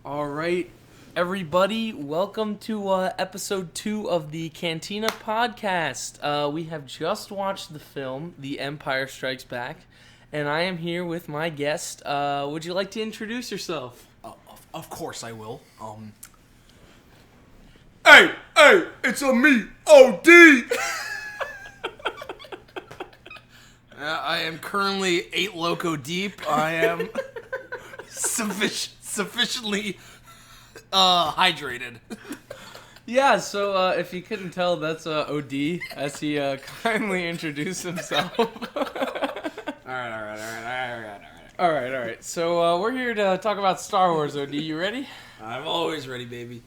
All right, everybody, welcome to episode 2 of the Cantina podcast. We have just watched the film The Empire Strikes Back, and I am here with my guest. Would you like to introduce yourself? Of course I will. Hey, it's a me, OD. I am currently 8 loco deep. I am sufficiently hydrated. Yeah, so if you couldn't tell, that's OD, as he kindly introduced himself. All right. So we're here to talk about Star Wars, OD. You ready? I'm always ready, baby.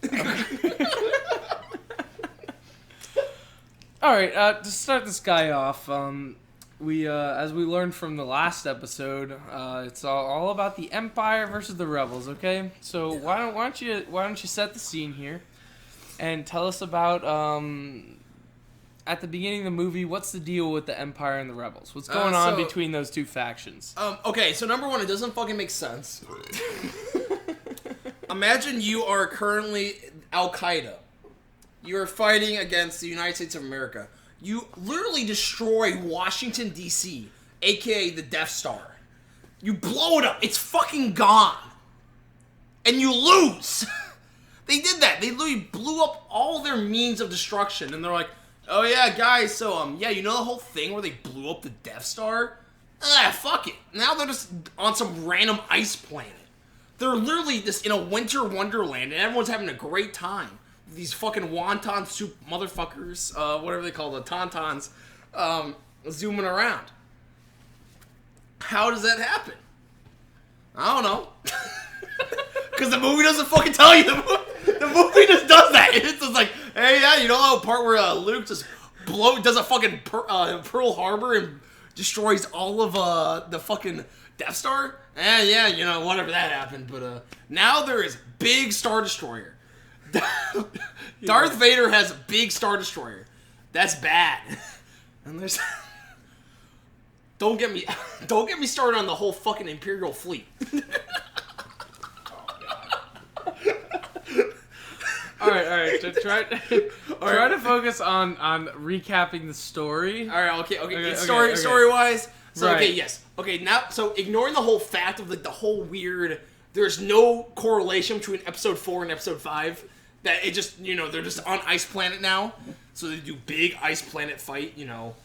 All right, to start this guy off, we as we learned from the last episode, it's all about the Empire versus the Rebels. Okay, so why don't you set the scene here, and tell us about at the beginning of the movie, what's the deal with the Empire and the Rebels? What's going on between those two factions? Okay, so number one, it doesn't fucking make sense. Imagine you are currently Al-Qaeda. You are fighting against the United States of America. You literally destroy Washington, D.C., a.k.a. the Death Star. You blow it up. It's fucking gone. And you lose. They did that. They literally blew up all their means of destruction. And they're like, oh yeah, guys, so, yeah, you know the whole thing where they blew up the Death Star? Fuck it. Now they're just on some random ice planet. They're literally just in a winter wonderland, and everyone's having a great time. These fucking wonton soup motherfuckers, whatever they call the tauntauns, zooming around. How does that happen? I don't know. Because the movie doesn't fucking tell you. The movie just does that. It's just like, hey, yeah, you know how part where Luke just does a fucking Pearl Harbor and destroys all of the fucking Death Star? Yeah, you know, whatever that happened. But now there is big Star Destroyer. Darth Vader has a big Star Destroyer. That's bad. And there's don't get me started on the whole fucking Imperial fleet. All right. Try to focus on recapping the story. All right, okay. Story wise. So right. Okay, yes. Okay, now so ignoring the whole fact of like the whole weird. There's no correlation between episode 4 and episode 5. That it just, you know, they're just on Ice Planet now. So they do big Ice Planet fight, you know.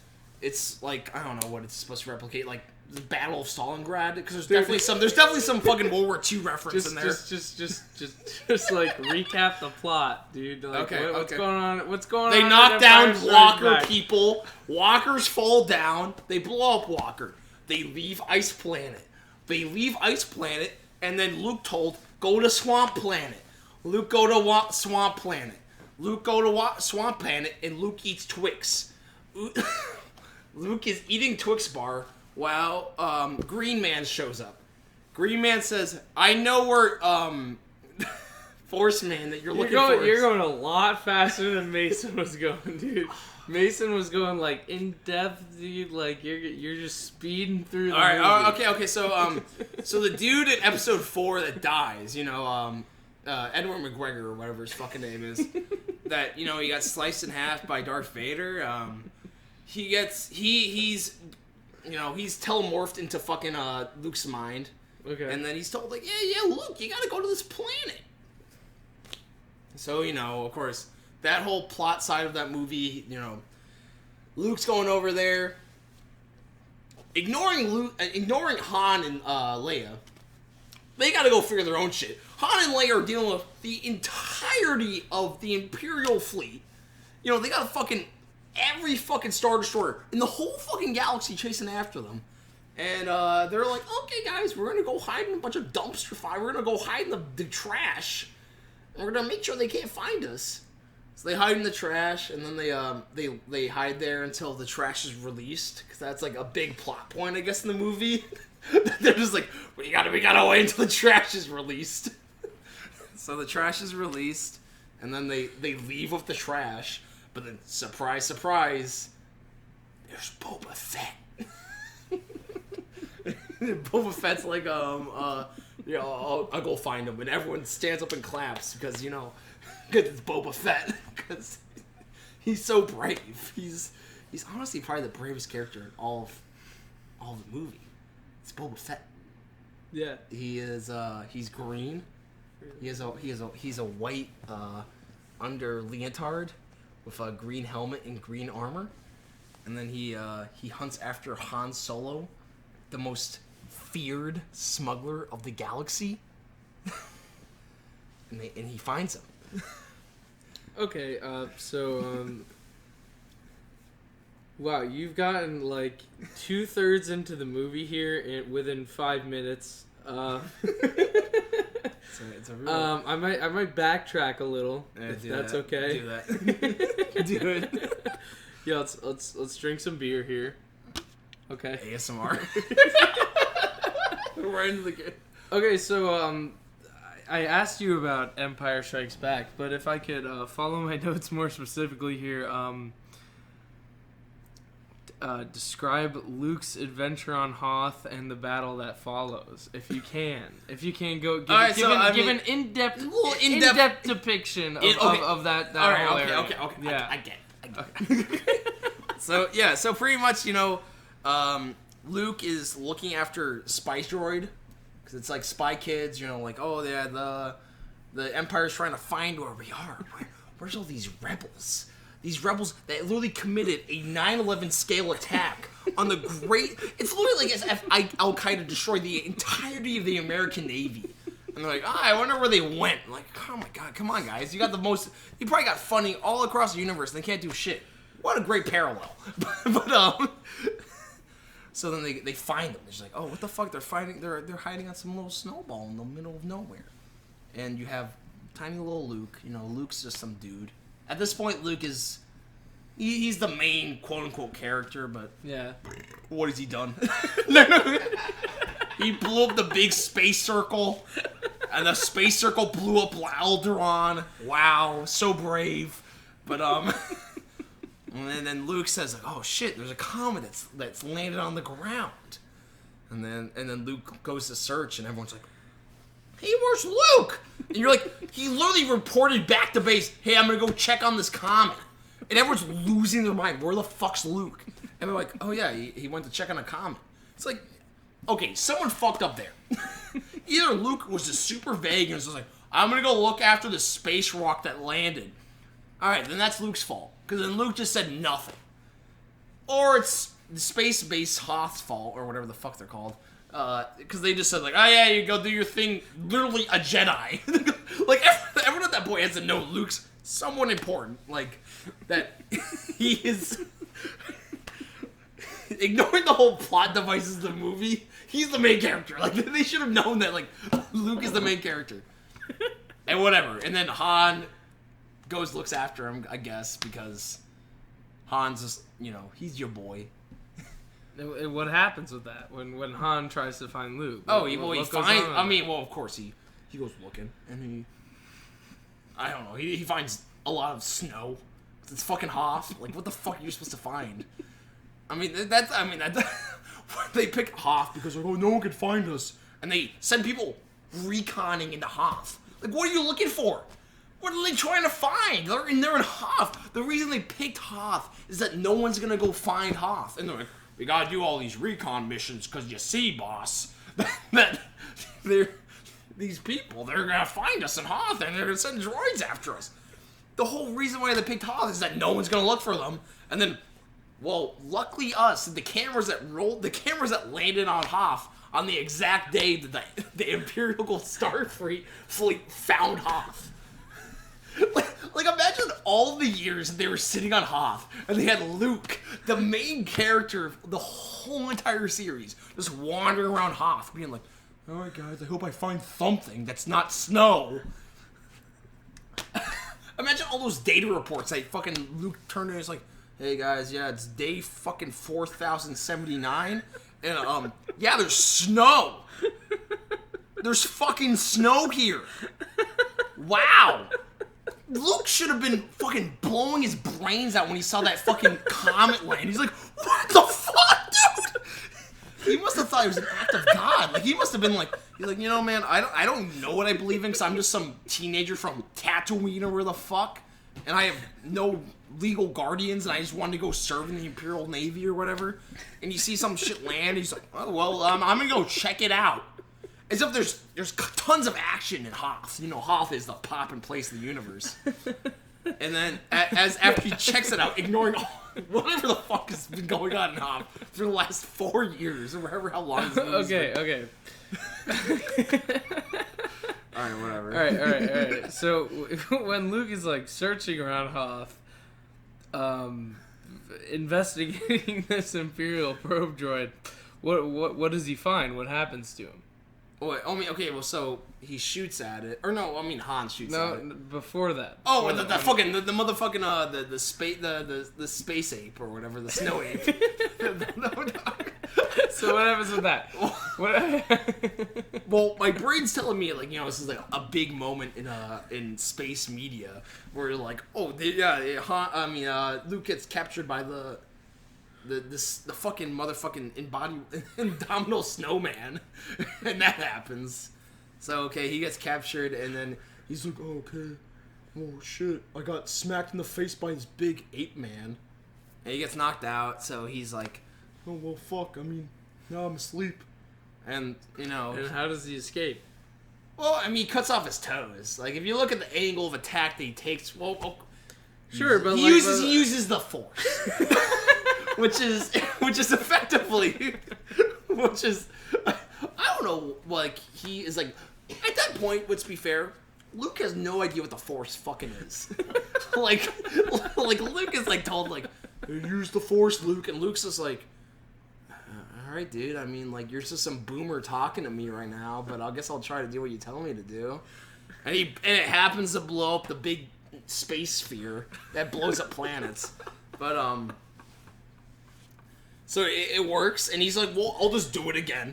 It's like, I don't know what it's supposed to replicate, like the Battle of Stalingrad. Because there's definitely some fucking World War II reference in there. Just like recap the plot, dude. Like, what's going on? What's going on? They knock down Walker people. Walkers fall down. They blow up Walker. They leave Ice Planet. And then Luke told, go to Swamp Planet. Luke go to Swamp Planet. Swamp Planet, and Luke eats Twix. Luke is eating Twix bar while Green Man shows up. Green Man says, I know where Force Man that you're looking for. You're going a lot faster than Mason was going, dude. Mason was going like in depth, dude. Like you're just speeding through the movie. Okay. So so the dude in episode 4 that dies, you know, Edward McGregor or whatever his fucking name is, that, you know, he got sliced in half by Darth Vader. He's telemorphed into fucking Luke's mind. Okay. And then he's told like, yeah, Luke, you gotta go to this planet. So, you know, of course, that whole plot side of that movie, you know, Luke's going over there, ignoring Han and Leia. They gotta go figure their own shit. Han and Leia are dealing with the entirety of the Imperial fleet. You know, they got every fucking Star Destroyer in the whole fucking galaxy chasing after them. And they're like, okay, guys, we're gonna go hide in a bunch of dumpster fire. We're gonna go hide in the trash. And we're gonna make sure they can't find us. So they hide in the trash, and then they hide there until the trash is released, because that's like a big plot point, I guess, in the movie. They're just like, we gotta wait until the trash is released. So the trash is released, and then they leave with the trash. But then, surprise, surprise, there's Boba Fett. Boba Fett's like I'll go find him. And everyone stands up and claps because, because it's Boba Fett. Because he's so brave. He's honestly probably the bravest character in all of the movie. It's Boba Fett. Yeah. He is, he's green. He's a white, under leotard with a green helmet and green armor. And then he hunts after Han Solo, the most feared smuggler of the galaxy. and he finds him. Okay, wow, you've gotten like 2/3 into the movie here within 5 minutes. It's a real... I might backtrack a little if that's okay. Do that. Do it. Yeah, let's drink some beer here. Okay. ASMR. Right into the game. Okay, so I asked you about Empire Strikes Back, but if I could follow my notes more specifically here, describe Luke's adventure on Hoth and the battle that follows, if you can. If you can go give an in-depth depiction of that whole area. Okay. Yeah. I get it. So pretty much, Luke is looking after Spice Droid, because it's like spy kids, like, oh yeah, the Empire's trying to find where we are. Where's all these rebels? These rebels that literally committed a 9/11 scale attack on the great... It's literally like as if Al-Qaeda destroyed the entirety of the American Navy. And they're like, I wonder where they went. I'm like, oh my god, come on, guys. You probably got funding all across the universe and they can't do shit. What a great parallel. So then they find them. They're just like, oh, what the fuck? They're hiding on some little snowball in the middle of nowhere. And you have tiny little Luke. Luke's just some dude. At this point, Luke is... He's the main quote-unquote character, but... Yeah. What has he done? He blew up the big space circle, and the space circle blew up Alderaan. Wow, so brave. But, and then Luke says, like, oh shit, there's a comet that's landed on the ground. And then Luke goes to search, and everyone's like, hey, where's Luke? And you're like, he literally reported back to base, hey, I'm gonna go check on this comet. And everyone's losing their mind. Where the fuck's Luke? And they're like, oh yeah, he went to check on a comet. It's like, okay, someone fucked up there. Either Luke was just super vague and was just like, I'm gonna go look after the space rock that landed. Alright, then that's Luke's fault. Because then Luke just said nothing. Or it's the space base Hoth's fault, or whatever the fuck they're called. Because they just said, like, oh yeah, you go do your thing. Literally a Jedi. Like, everyone at that point has to know Luke's someone important. Like, that he is... Ignoring the whole plot devices of the movie, he's the main character. Like, they should have known that, like, Luke is the main character. And whatever. And then Han looks after him, I guess, because Han's just, he's your boy. And what happens with that when Han tries to find Luke? He finds... of course, he goes looking, and I don't know, he finds a lot of snow. It's fucking Hoth. Like, what the fuck are you supposed to find? They pick Hoth because they're like, oh, no one can find us. And they send people reconning into Hoth. Like, what are you looking for? What are they trying to find? They're in Hoth. The reason they picked Hoth is that no one's gonna go find Hoth. And they're like, we gotta do all these recon missions because you see, boss, that these people, they're gonna find us in Hoth and they're gonna send droids after us. The whole reason why they picked Hoth is that no one's gonna look for them. And then, well, luckily us, the cameras that landed on Hoth on the exact day that the Imperial Starfleet fleet found Hoth. Like, imagine all the years they were sitting on Hoth, and they had Luke, the main character of the whole entire series, just wandering around Hoth, being like, alright guys, I hope I find something that's not snow. Imagine all those data reports that fucking Luke turned in and is like, hey guys, yeah, it's day fucking 4079, and yeah, there's snow. There's fucking snow here. Wow. Luke should have been fucking blowing his brains out when he saw that fucking comet land. He's like, what the fuck, dude? He must have thought it was an act of God. Like, he must have been like, He's like, you know, man, I don't know what I believe in because I'm just some teenager from Tatooine or where the fuck, and I have no legal guardians, and I just wanted to go serve in the Imperial Navy or whatever. And you see some shit land, and he's like, oh, well, I'm gonna go check it out. As if there's tons of action in Hoth. You know, Hoth is the pop and place of the universe. And then, after he checks it out, ignoring whatever the fuck has been going on in Hoth for the last 4 years, or whatever how long this movie's been. Okay. Alright, whatever. Alright. So, when Luke is, like, searching around Hoth, investigating this Imperial probe droid, what does he find? What happens to him? Wait, so he shoots at it. Or no, I mean Han shoots at it. No, before that. Oh, the motherfucking, the space ape or whatever, the snow ape. So what happens with that? Well, my brain's telling me, like, you know, this is like a big moment in space media where like, oh, Luke gets captured by the fucking motherfucking indomitable snowman, and that happens. So okay, he gets captured, and then he's like, oh, okay, oh shit, I got smacked in the face by this big ape man, and he gets knocked out. So he's like, oh well, fuck. I mean, now I'm asleep, and you know. And how does he escape? Well, I mean, he cuts off his toes. Like if you look at the angle of attack that he takes, Sure, but he uses the Force. Which is effectively, I don't know, like, he is like, at that point, let's be fair, Luke has no idea what the Force fucking is. like Luke is like told, like, use the Force, Luke, and Luke's just like, alright, dude, I mean, like, you're just some boomer talking to me right now, but I guess I'll try to do what you tell me to do. And it happens to blow up the big space sphere that blows up planets. But, so it works, and he's like, well, I'll just do it again.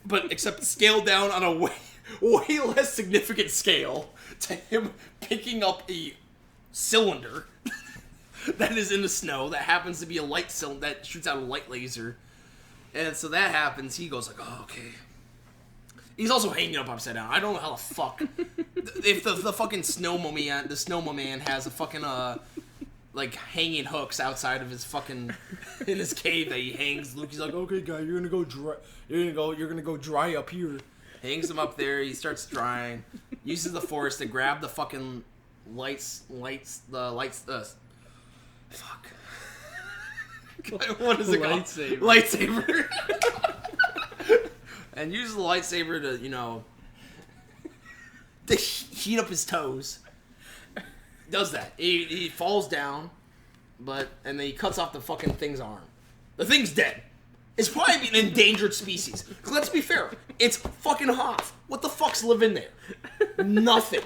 But except scaled down on a way less significant scale to him picking up a cylinder that is in the snow that happens to be a light cylinder that shoots out a light laser. And so that happens, he goes like, oh, okay. He's also hanging up upside down. I don't know how the fuck. If the fucking snowman has a fucking, like hanging hooks outside of his fucking in his cave that he hangs. Luke, he's like, okay, guy, you're gonna go dry up here. Hangs him up there. He starts drying. Uses the Force to grab the fucking lights. Fuck. What is it called? Lightsaber. And uses the lightsaber to, you know, to heat up his toes. Does that. He falls down, and then he cuts off the fucking thing's arm. The thing's dead. It's probably an endangered species. Let's be fair. It's fucking Hoth. What the fuck's living there? Nothing.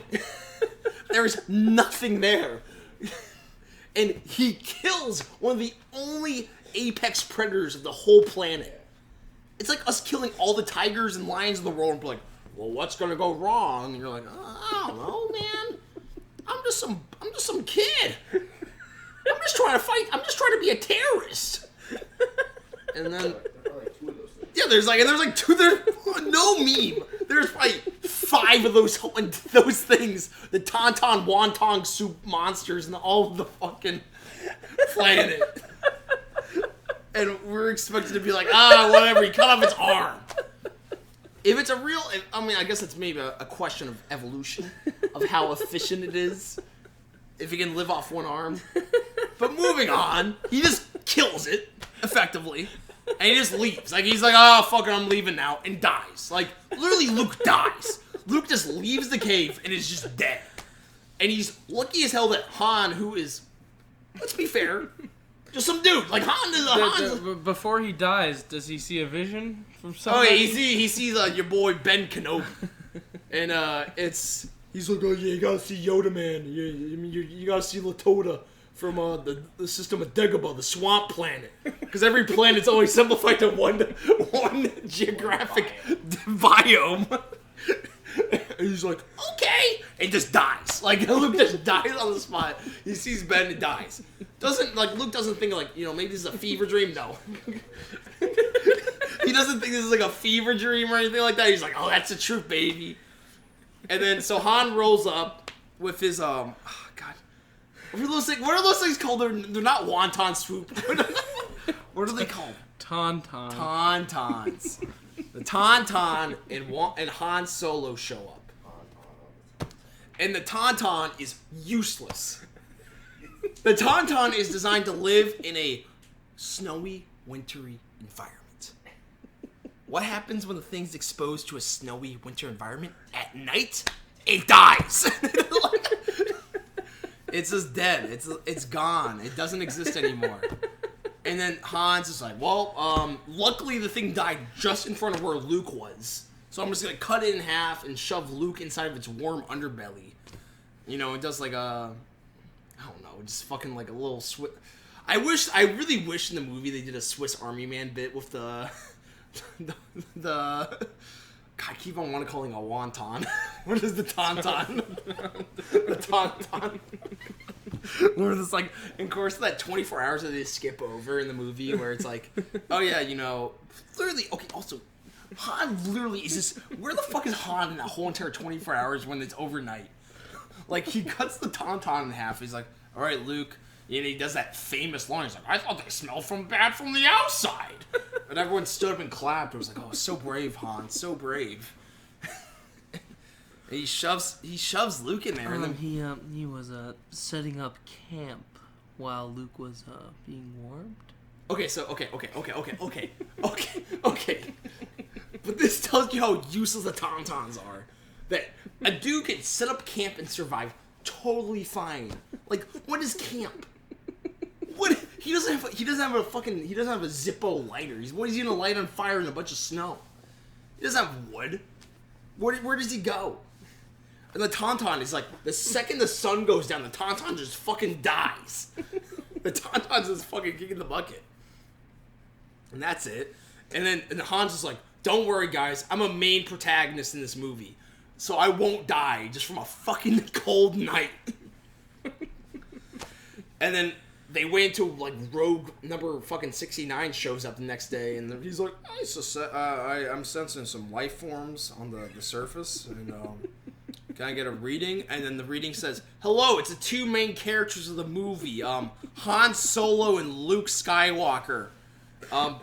There's nothing there. And he kills one of the only apex predators of the whole planet. It's like us killing all the tigers and lions in the world and be like, well, what's gonna go wrong? And you're like, oh, I don't know, man. I'm just some kid. I'm just trying to fight. I'm just trying to be a terrorist. And then, yeah, there's like two. There's no meme. There's probably 5 of those things. The Tauntaun Wonton soup monsters and all of the fucking planet. And we're expected to be like, whatever. He cut off its arm. If it's I guess it's maybe a question of evolution, of how efficient it is, if he can live off one arm. But moving on, he just kills it, effectively, and he just leaves. Like, he's like, oh, fuck it, I'm leaving now, and dies. Like, literally, Luke dies. Luke just leaves the cave and is just dead. And he's lucky as hell that Han, who is, let's be fair, just some dude. Like, Han. Before he dies, does he see a vision from Oh, somebody? yeah, he sees your boy Ben Kenobi. And he's like, oh, yeah, you gotta see Yoda Man. You gotta see Latota from the system of Dagobah, the swamp planet. Because every planet's only simplified to one geographic biome. And he's like, okay, and just dies. Like, Luke just dies on the spot. He sees Ben and dies. Luke doesn't think, like, maybe this is a fever dream. No. He doesn't think this is like a fever dream or anything like that. He's like, oh, that's the truth, baby. And then so Han rolls up with his God, what are those things called? They're not wonton swoop. What are they called? Tauntauns. The Tauntaun and Han Solo show up. And the Tauntaun is useless. The Tauntaun is designed to live in a snowy, wintry environment. What happens when the thing's exposed to a snowy, winter environment? At night, it dies. It's just dead. It's gone. It doesn't exist anymore. And then Han's just like, well, luckily the thing died just in front of where Luke was. So I'm just going to cut it in half and shove Luke inside of its warm underbelly. You know, it does like a, I don't know, just fucking like a little I really wish in the movie they did a Swiss Army Man bit with the God, I keep on calling a wonton. What is the tauntaun? The tauntaun. Where it's like, in course, that 24 hours that they skip over in the movie where it's like, oh yeah, you know, literally, okay, also, Han literally is just, where the fuck is Han in that whole entire 24 hours when it's overnight? Like, he cuts the tauntaun in half, he's like, alright, Luke, and he does that famous line, he's like, I thought they smelled bad from the outside. And everyone stood up and clapped, it was like, oh, so brave, Han, so brave. And he shoves Luke in there, and then he was setting up camp while Luke was being warmed. Okay. But this tells you how useless the Tauntauns are. That a dude can set up camp and survive totally fine. Like, what is camp? What he doesn't have a Zippo lighter. What is he gonna light on fire in a bunch of snow? He doesn't have wood. Where does he go? And the Tauntaun is like, the second the sun goes down, the Tauntaun just fucking dies. The Tauntaun's just fucking kicking the bucket. And that's it. And Han's just like, don't worry, guys. I'm a main protagonist in this movie. So I won't die just from a fucking cold night. And then they wait until, like, Rogue number fucking 69 shows up the next day. And he's like, I'm sensing some life forms on the surface. And, can I get a reading? And then the reading says, hello, it's the two main characters of the movie, Han Solo and Luke Skywalker.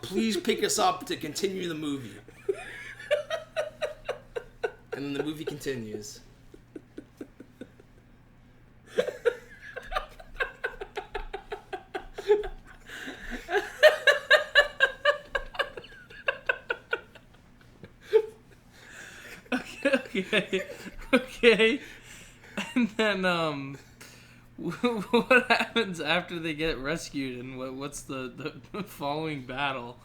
Please pick us up to continue the movie. And then the movie continues. Okay. And then, what happens after they get rescued, and what's the following battle?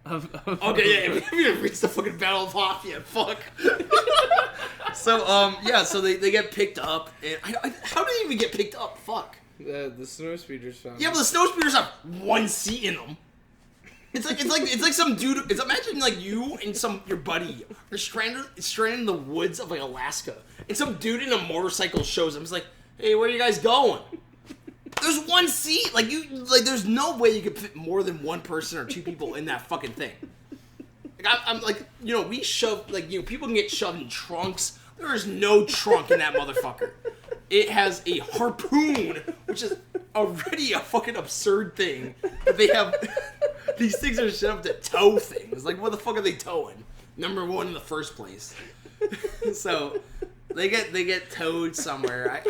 Okay, yeah, we haven't reached the fucking Battle of Hoth yet. Fuck. So they get picked up, and how did they even get picked up? Fuck. The snowspeeders found. Yeah, but the snowspeeders have one seat in them. It's like some dude. Imagine like you and your buddy are stranded in the woods of like Alaska, and some dude in a motorcycle shows up. It's like, hey, where are you guys going? There's one seat. There's no way you could fit more than one person or two people in that fucking thing. Like, I'm like, you know, we shove, like, you know, people can get shoved in trunks. There is no trunk in that motherfucker. It has a harpoon, which is already a fucking absurd thing. But they have, these things are set up to tow things. Like, what the fuck are they towing? Number one in the first place. So, they get towed somewhere.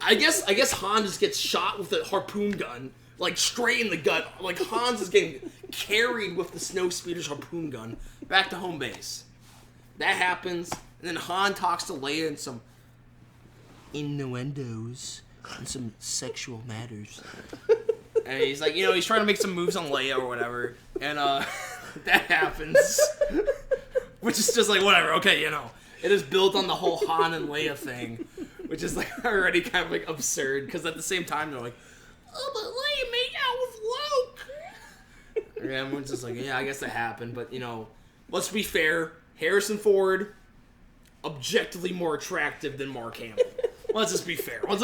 I guess Han just gets shot with a harpoon gun, like straight in the gut. Like Han's is getting carried with the snowspeeder's harpoon gun back to home base. That happens, and then Han talks to Leia in some innuendos and some sexual matters. And he's like, you know, he's trying to make some moves on Leia or whatever, and that happens, which is just like whatever. Okay, you know. It is built on the whole Han and Leia thing, which is like already kind of like absurd, because at the same time they're like, oh, but Leia made out with Luke. And everyone's just like, yeah, I guess that happened, but you know, let's be fair, Harrison Ford, objectively more attractive than Mark Hamill. Let's just be fair. Let's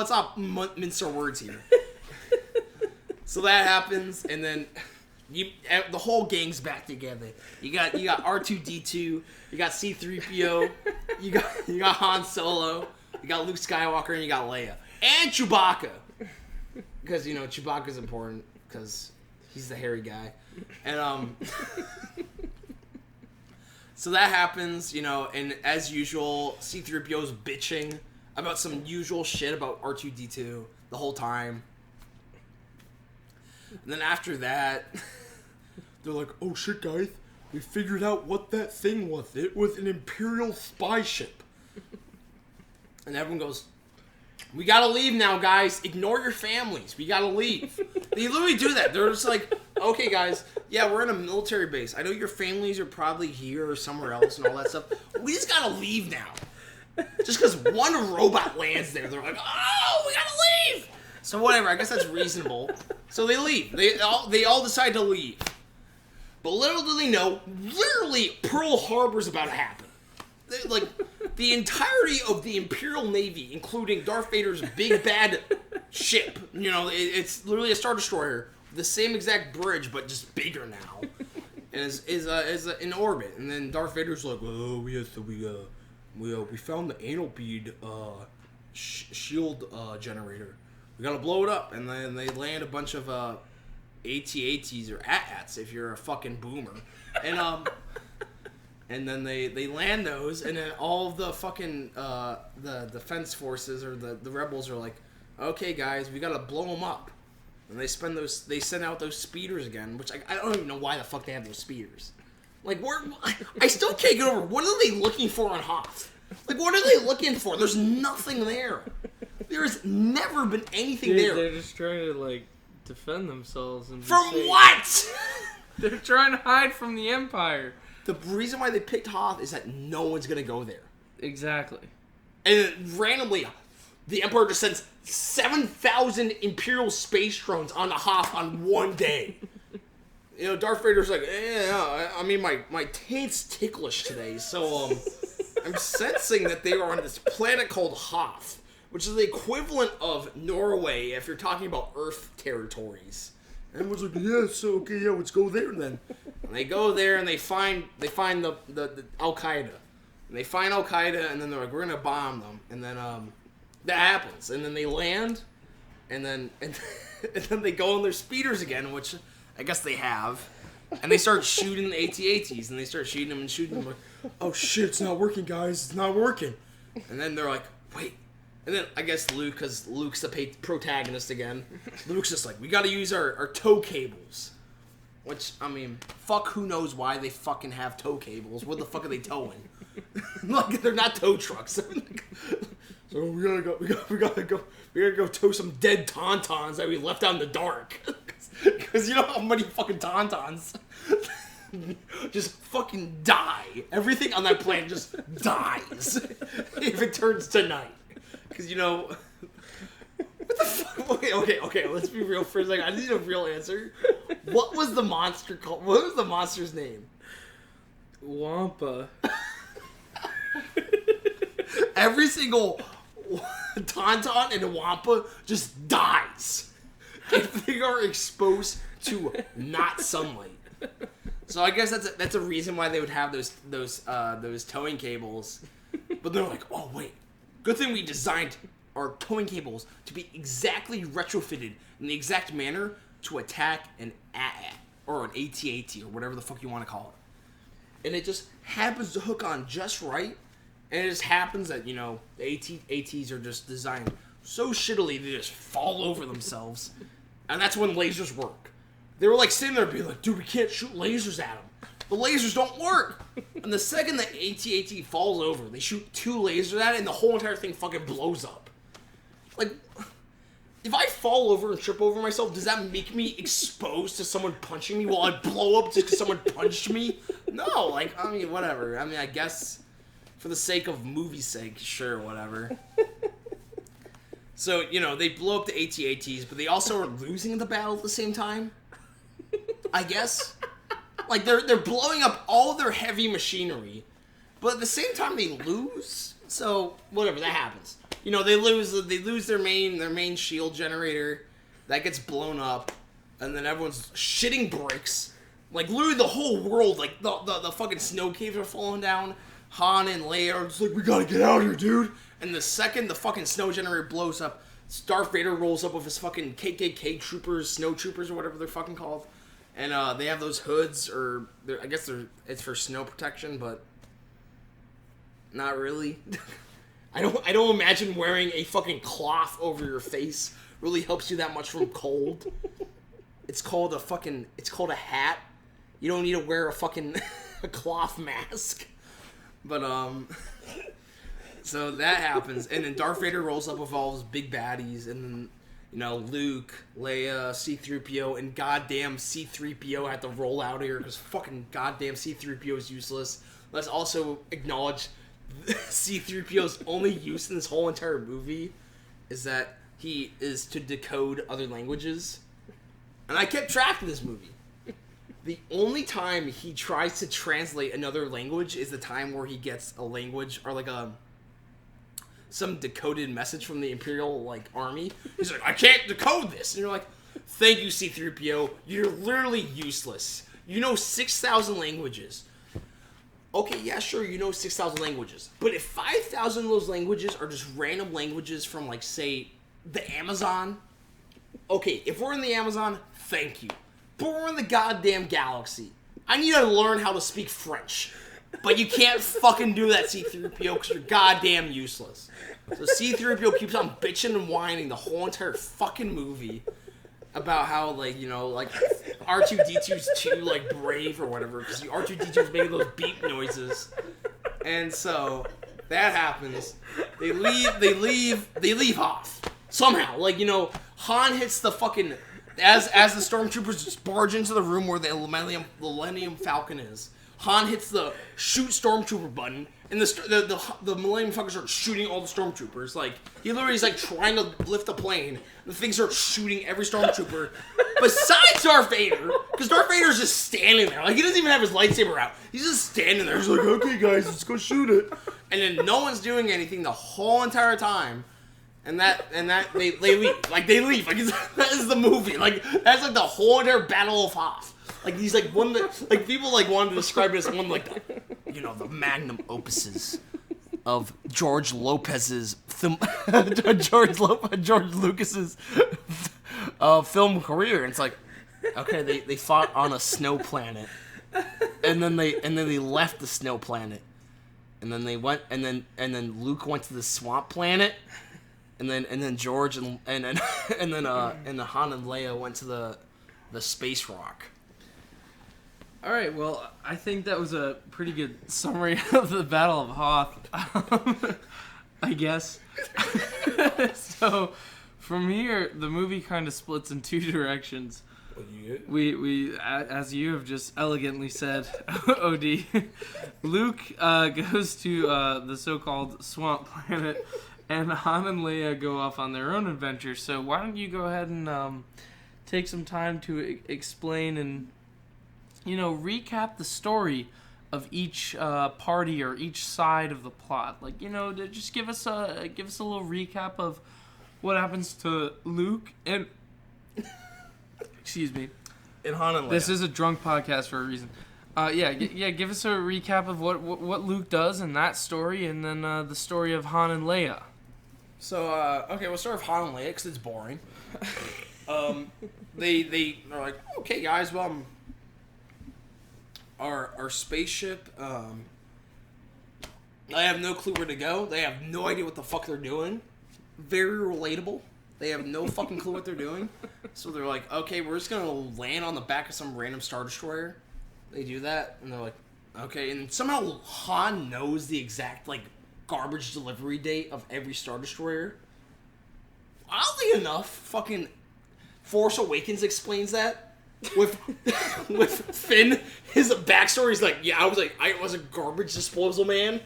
not mince our words here. So that happens, and then The whole gang's back together. You got R2D2, you got C3PO, you got Han Solo, you got Luke Skywalker, and you got Leia and Chewbacca. Because Chewbacca's important because he's the hairy guy, and so that happens, and as usual, C3PO's bitching about some usual shit about R2D2 the whole time. And then after that, they're like, oh shit, guys, we figured out what that thing was. It was an Imperial spy ship. And everyone goes, we gotta leave now, guys. Ignore your families. We gotta leave. They literally do that. They're just like, okay, guys, yeah, we're in a military base. I know your families are probably here or somewhere else and all that stuff. We just gotta leave now. Just because one robot lands there, they're like, oh, we gotta leave. So whatever, I guess that's reasonable. So they leave. They all decide to leave. But little do they know, literally Pearl Harbor's about to happen. Like, the entirety of the Imperial Navy, including Darth Vader's big bad ship, it's literally a Star Destroyer, the same exact bridge, but just bigger now, and is in orbit. And then Darth Vader's like, oh, we found the anal bead shield generator. We gotta blow it up. And then they land a bunch of AT-ATs or AT-ATs if you're a fucking boomer, and then they land those, and then all of the fucking the defense forces or the rebels are like, okay, guys, we gotta blow them up. And they send out those speeders again, which I don't even know why the fuck they have those speeders. Like, I still can't get over, what are they looking for on Hoth? Like, what are they looking for? There's nothing there. There's never been anything there. They're just trying to, like, defend themselves. And from what? They're trying to hide from the Empire. The reason why they picked Hoth is that no one's going to go there. Exactly. And randomly, the Emperor just sends 7,000 Imperial space drones on the Hoth on one day. Darth Vader's like, I mean, my taint's ticklish today, so I'm sensing that they are on this planet called Hoth, which is the equivalent of Norway if you're talking about Earth territories. And everyone's like, yeah, so okay, yeah, let's go there then. And they go there and they find the Al Qaeda. And they find Al Qaeda, and then they're like, we're gonna bomb them. And then that happens. And then they land, and then they go on their speeders again, which I guess they have. And they start shooting the AT-ATs, and they start shooting them and shooting them. Like, oh shit, it's not working, guys. It's not working. And then they're like, wait. And then I guess Luke, because Luke's the protagonist again, Luke's just like, we gotta use our tow cables. Which, I mean, fuck who knows why they fucking have tow cables. What the fuck are they towing? Like, they're not tow trucks. So we gotta go tow some dead tauntauns that we left out in the dark. Because you know how many fucking tauntauns just fucking die. Everything on that planet just dies if it turns to night. Because, what the fuck? Okay, let's be real for a second. I need a real answer. What was the monster called? What was the monster's name? Wampa. Every single Tauntaun and Wampa just dies if they are exposed to not sunlight. So I guess that's a reason why they would have those towing cables. But they're like, oh wait, good thing we designed our towing cables to be exactly retrofitted in the exact manner to attack an AT-AT or an AT-AT or whatever the fuck you want to call it. And it just happens to hook on just right. And it just happens that, the AT-ATs are just designed so shittily they just fall over themselves. And that's when lasers work. They were like sitting there being like, dude, we can't shoot lasers at them. The lasers don't work. And the second the AT-AT falls over, they shoot 2 lasers at it and the whole entire thing fucking blows up. Like, if I fall over and trip over myself, does that make me exposed to someone punching me while I blow up just because someone punched me? No, like, I mean, whatever. I mean, I guess for the sake of movie's sake, sure, whatever. So, they blow up the AT-ATs, but they also are losing the battle at the same time. I guess. Like, they're blowing up all their heavy machinery, but at the same time they lose. So, whatever, that happens. They lose their main shield generator. That gets blown up. and then everyone's shitting bricks. Like, literally the whole world, like, the fucking snow caves are falling down. Han and Leia are just like, we gotta get out of here, dude. And the second the fucking snow generator blows up, Darth Vader rolls up with his fucking KKK troopers, snow troopers, or whatever they're fucking called. And they have those hoods, or I guess it's for snow protection, but not really. I don't imagine wearing a fucking cloth over your face really helps you that much from cold. It's called a hat. You don't need to wear a fucking a cloth mask. But so that happens, and then Darth Vader rolls up with all his big baddies, and then Luke, Leia, C-3PO, and goddamn C-3PO had to roll out here because fucking goddamn C-3PO is useless. Let's also acknowledge C-3PO's only use in this whole entire movie is that he is to decode other languages. And I kept track of this movie. The only time he tries to translate another language is the time where he gets a language or like some decoded message from the Imperial army. He's like, I can't decode this. And you're like, thank you, C-3PO. You're literally useless. You know 6,000 languages. Okay, yeah, sure, you know 6,000 languages. But if 5,000 of those languages are just random languages from, say, the Amazon, okay, if we're in the Amazon, thank you. But we're in the goddamn galaxy. I need to learn how to speak French. But you can't fucking do that, C-3PO, because you're goddamn useless. So C-3PO keeps on bitching and whining the whole entire fucking movie about how, R2-D2's too, brave or whatever, because R2-D2's making those beep noises. And so, that happens. They leave off. Somehow. Han hits the fucking... As the stormtroopers just barge into the room where the Millennium Falcon is, Han hits the shoot stormtrooper button, and the Millennium Falcon starts shooting all the stormtroopers. He literally is trying to lift a plane, and the thing starts shooting every stormtrooper besides Darth Vader, because Darth Vader's just standing there. He doesn't even have his lightsaber out. He's just standing there. He's like, okay, guys, let's go shoot it. And then no one's doing anything the whole entire time. And they leave. They leave. That is the movie. That's the whole entire Battle of Hoth. These one that people wanted to describe it as one the magnum opuses of George Lucas's film career. And it's okay, they fought on a snow planet, and then they left the snow planet, and then they went and then Luke went to the swamp planet. And then George and then Han and Leia went to the space rock. All right, well, I think that was a pretty good summary of the Battle of Hoth. I guess. So, from here, the movie kind of splits in two directions. We as you have just elegantly said, OD, Luke goes to the so-called swamp planet. And Han and Leia go off on their own adventure. So why don't you go ahead and take some time to explain and, recap the story of each party or each side of the plot. To just give us a little recap of what happens to Luke and excuse me, and Han and Leia. This is a drunk podcast for a reason. Give us a recap of what Luke does in that story, and then the story of Han and Leia. So, okay, we'll start with Han and Leia, because it's boring. They are like, okay, guys, well, our spaceship, I have no clue where to go. They have no idea what the fuck they're doing. Very relatable. They have no fucking clue what they're doing. So they're like, okay, we're just going to land on the back of some random Star Destroyer. They do that, and they're like, okay, and somehow Han knows the exact, garbage delivery date of every Star Destroyer. Oddly enough, fucking Force Awakens explains that. With Finn, his backstory is I was a garbage disposal man.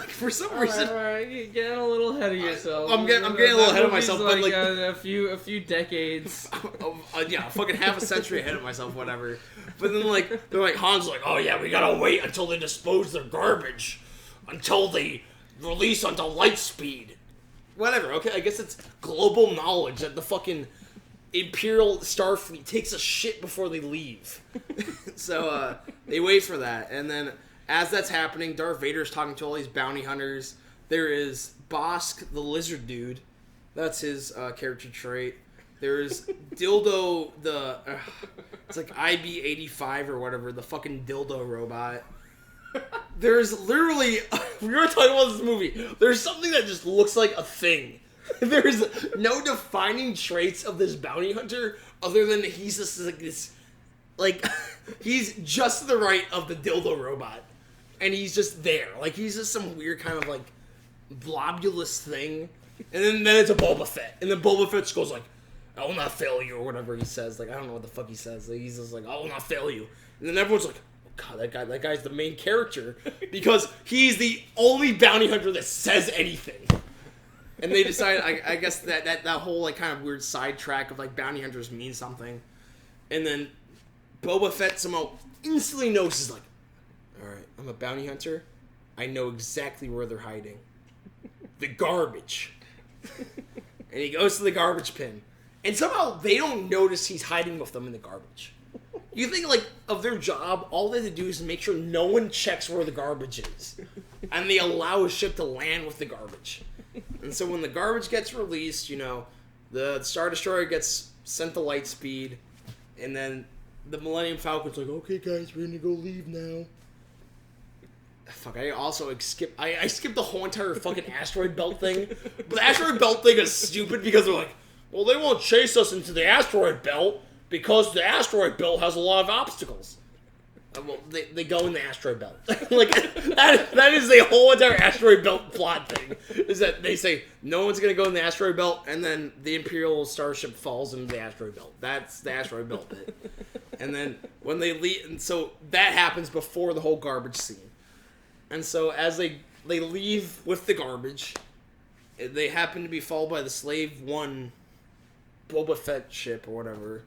For some reason. All right, you're getting a little ahead of yourself. I'm getting a little ahead of myself, but a few decades. Fucking half a century ahead of myself, whatever. But then they're like, Han's like, oh yeah, we gotta wait until they dispose their garbage. Until they release onto light speed. Whatever, okay? I guess it's global knowledge that the fucking Imperial Starfleet takes a shit before they leave. So they wait for that, and then as that's happening, Darth Vader's talking to all these bounty hunters. There is Bosk, the lizard dude. That's his character trait. There's Dildo, it's like IB-85 or whatever, the fucking dildo robot. There's literally, we were talking about this movie, there's something that just looks like a thing. There's no defining traits of this bounty hunter other than he's just like this, like, he's just the right of the dildo robot. And he's just there. Like, he's just some weird kind of, like, blobulous thing. And then it's a Boba Fett. And then Boba Fett just goes like, I will not fail you, or whatever he says. Like, I don't know what the fuck he says. Like, he's just like, I will not fail you. And then everyone's like, oh, God, that guy's the main character. Because he's the only bounty hunter that says anything. And they decide, I guess, that whole, like, kind of weird sidetrack of, like, bounty hunters mean something. And then Boba Fett somehow instantly knows, he's like, alright, I'm a bounty hunter. I know exactly where they're hiding. The garbage. And he goes to the garbage bin. And somehow they don't notice he's hiding with them in the garbage. You think, like, of their job, all they have to do is make sure no one checks where the garbage is. And they allow a ship to land with the garbage. And so when the garbage gets released, you know, the Star Destroyer gets sent to light speed. And then the Millennium Falcon's like, okay, guys, we're gonna go leave now. Fuck, I also skipped the whole entire fucking asteroid belt thing. But the asteroid belt thing is stupid because they're like, well, they won't chase us into the asteroid belt because the asteroid belt has a lot of obstacles. Well, they go in the asteroid belt. Like, that is the whole entire asteroid belt plot thing. Is that they say, no one's going to go in the asteroid belt, and then the Imperial starship falls into the asteroid belt. That's the asteroid belt bit. And then when they leave, and so that happens before the whole garbage scene. And so as they leave with the garbage, they happen to be followed by the Slave 1 Boba Fett ship or whatever.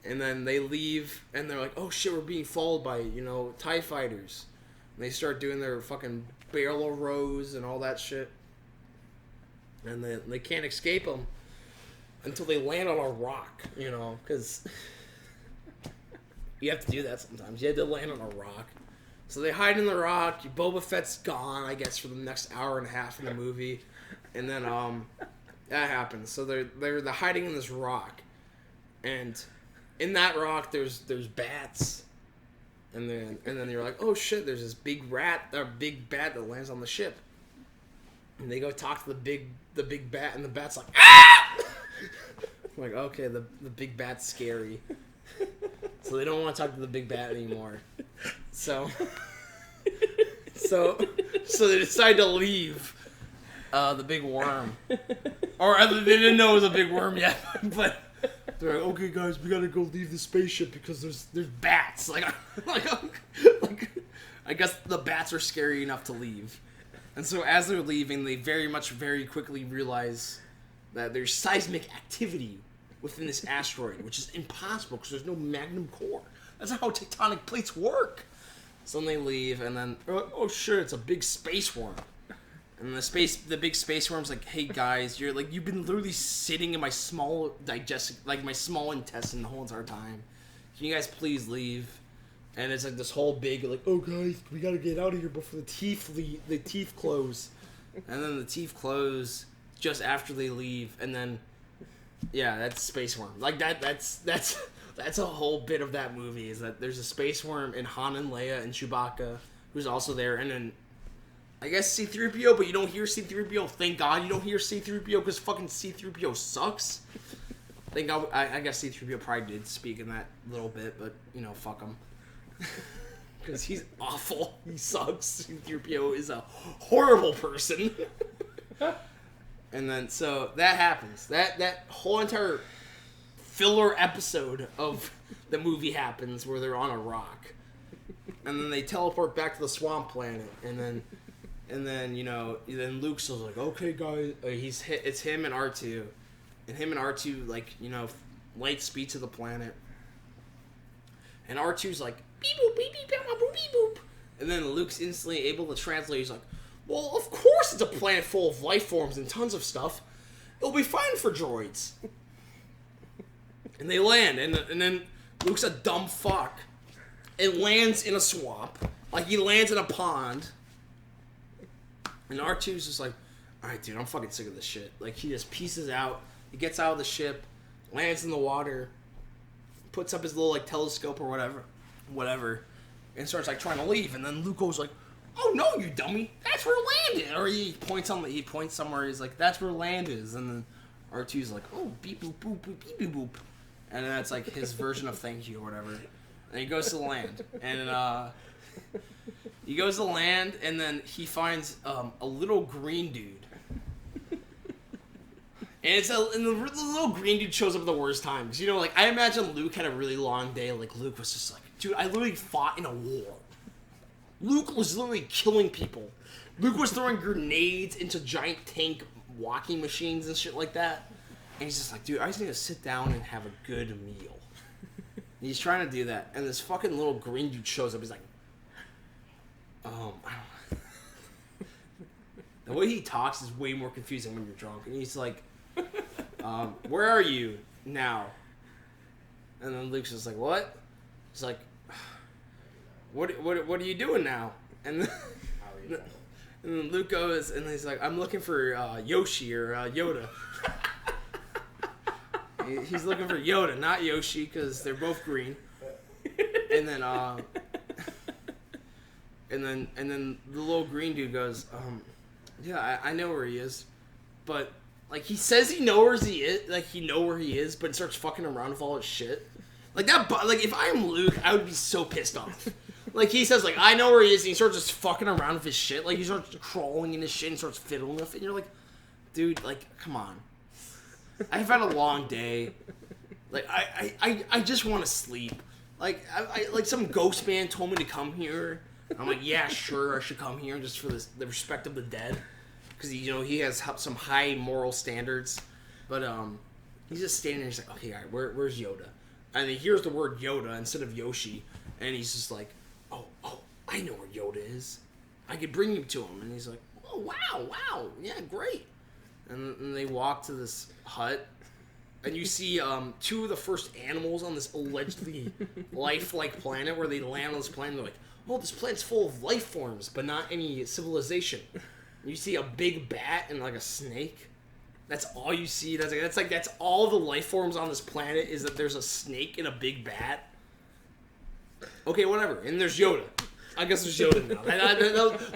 And then they leave, and they're like, oh shit, we're being followed by, you know, TIE fighters. And they start doing their fucking barrel rows and all that shit. And then they can't escape them until they land on a rock, you know, because you have to do that sometimes. You have to land on a rock. So they hide in the rock. Boba Fett's gone, I guess, for the next hour and a half in the movie. And then that happens. So they're hiding in this rock. And in that rock, there's bats, and then you're like, oh shit, there's this big bat that lands on the ship, and they go talk to the big bat, and the bat's like, ah! I'm like, okay, the big bat's scary, so they don't want to talk to the big bat anymore, so they decide to leave the big worm, or they didn't know it was a big worm yet, but. They're like, okay, guys, we gotta go leave the spaceship because there's bats. Like, I guess the bats are scary enough to leave. And so as they're leaving, they very quickly realize that there's seismic activity within this asteroid, which is impossible because there's no magnum core. That's not how tectonic plates work. So then they leave, and then they're like, oh shit, it's a big space worm. And the big space worm's like, hey guys, you've been literally sitting in my small intestine the whole entire time. Can you guys please leave? And it's like this whole big, like, oh guys, we gotta get out of here before the teeth close. And then the teeth close just after they leave, and then, yeah, that's space worm. Like that's a whole bit of that movie, is that there's a space worm in Han and Leia and Chewbacca, who's also there, and then I guess C-3PO, but you don't hear C-3PO. Thank God you don't hear C-3PO, because fucking C-3PO sucks. Thank God, I guess C-3PO probably did speak in that little bit, but, you know, fuck him. Because he's awful. He sucks. C-3PO is a horrible person. And then, so, that happens. That whole entire filler episode of the movie happens where they're on a rock. And then they teleport back to the swamp planet, and then you know, then Luke's like, okay guys, it's him and R2, and him and R2, like, you know, light speed to the planet, and R2's like, beep boop beep beep boop boop beep boop, and then Luke's instantly able to translate. He's like, well, of course it's a planet full of life forms and tons of stuff. It'll be fine for droids. And they land, and then Luke's a dumb fuck. It lands in a swamp. Like, he lands in a pond. And R2's just like, alright, dude, I'm fucking sick of this shit. Like, he just pieces out. He gets out of the ship, lands in the water, puts up his little, like, telescope or whatever, and starts, like, trying to leave. And then Luke goes like, oh, no, you dummy. That's where land is. Or he points somewhere. He's like, that's where land is. And then R2's like, oh, beep, boop, boop, boop, beep, beep, boop. And then that's, like, his version of thank you or whatever. And he goes to land. And, he goes to land, and then he finds a little green dude. And the little green dude shows up at the worst time. Because, you know, like, I imagine Luke had a really long day. Like, Luke was just like, dude, I literally fought in a war. Luke was literally killing people. Luke was throwing grenades into giant tank walking machines and shit like that. And he's just like, dude, I just need to sit down and have a good meal. And he's trying to do that. And this fucking little green dude shows up. He's like, I don't know. The way he talks is way more confusing when you're drunk. And he's like, where are you now? And then Luke's just like, what? He's like, what are you doing now? And then Luke goes, and he's like, I'm looking for Yoshi or Yoda. He's looking for Yoda, not Yoshi, because they're both green. And then the little green dude goes, yeah, I know where he is, but like he says he knows where he is, like he know where he is, but starts fucking around with all his shit. Like that, like if I'm Luke, I would be so pissed off. Like he says, like I know where he is, and he starts just fucking around with his shit. Like he starts crawling in his shit and starts fiddling with it. And you're like, dude, like come on. I've had a long day. Like I just want to sleep. Like I like some ghost man told me to come here. I'm like, yeah, sure, I should come here just for the respect of the dead, because he has some high moral standards. But he's just standing there. He's like, okay, all right, where's Yoda? And he hears the word Yoda instead of Yoshi, and he's just like, oh, I know where Yoda is. I could bring you to him. And he's like, oh wow, yeah, great. And they walk to this hut, and you see two of the first animals on this allegedly lifelike planet, where they land on this planet. And they're like, oh, this planet's full of life forms, but not any civilization. You see a big bat and like a snake. That's all you see. That's all the life forms on this planet, is that there's a snake and a big bat. Okay, whatever. And there's Yoda. I guess there's Yoda now.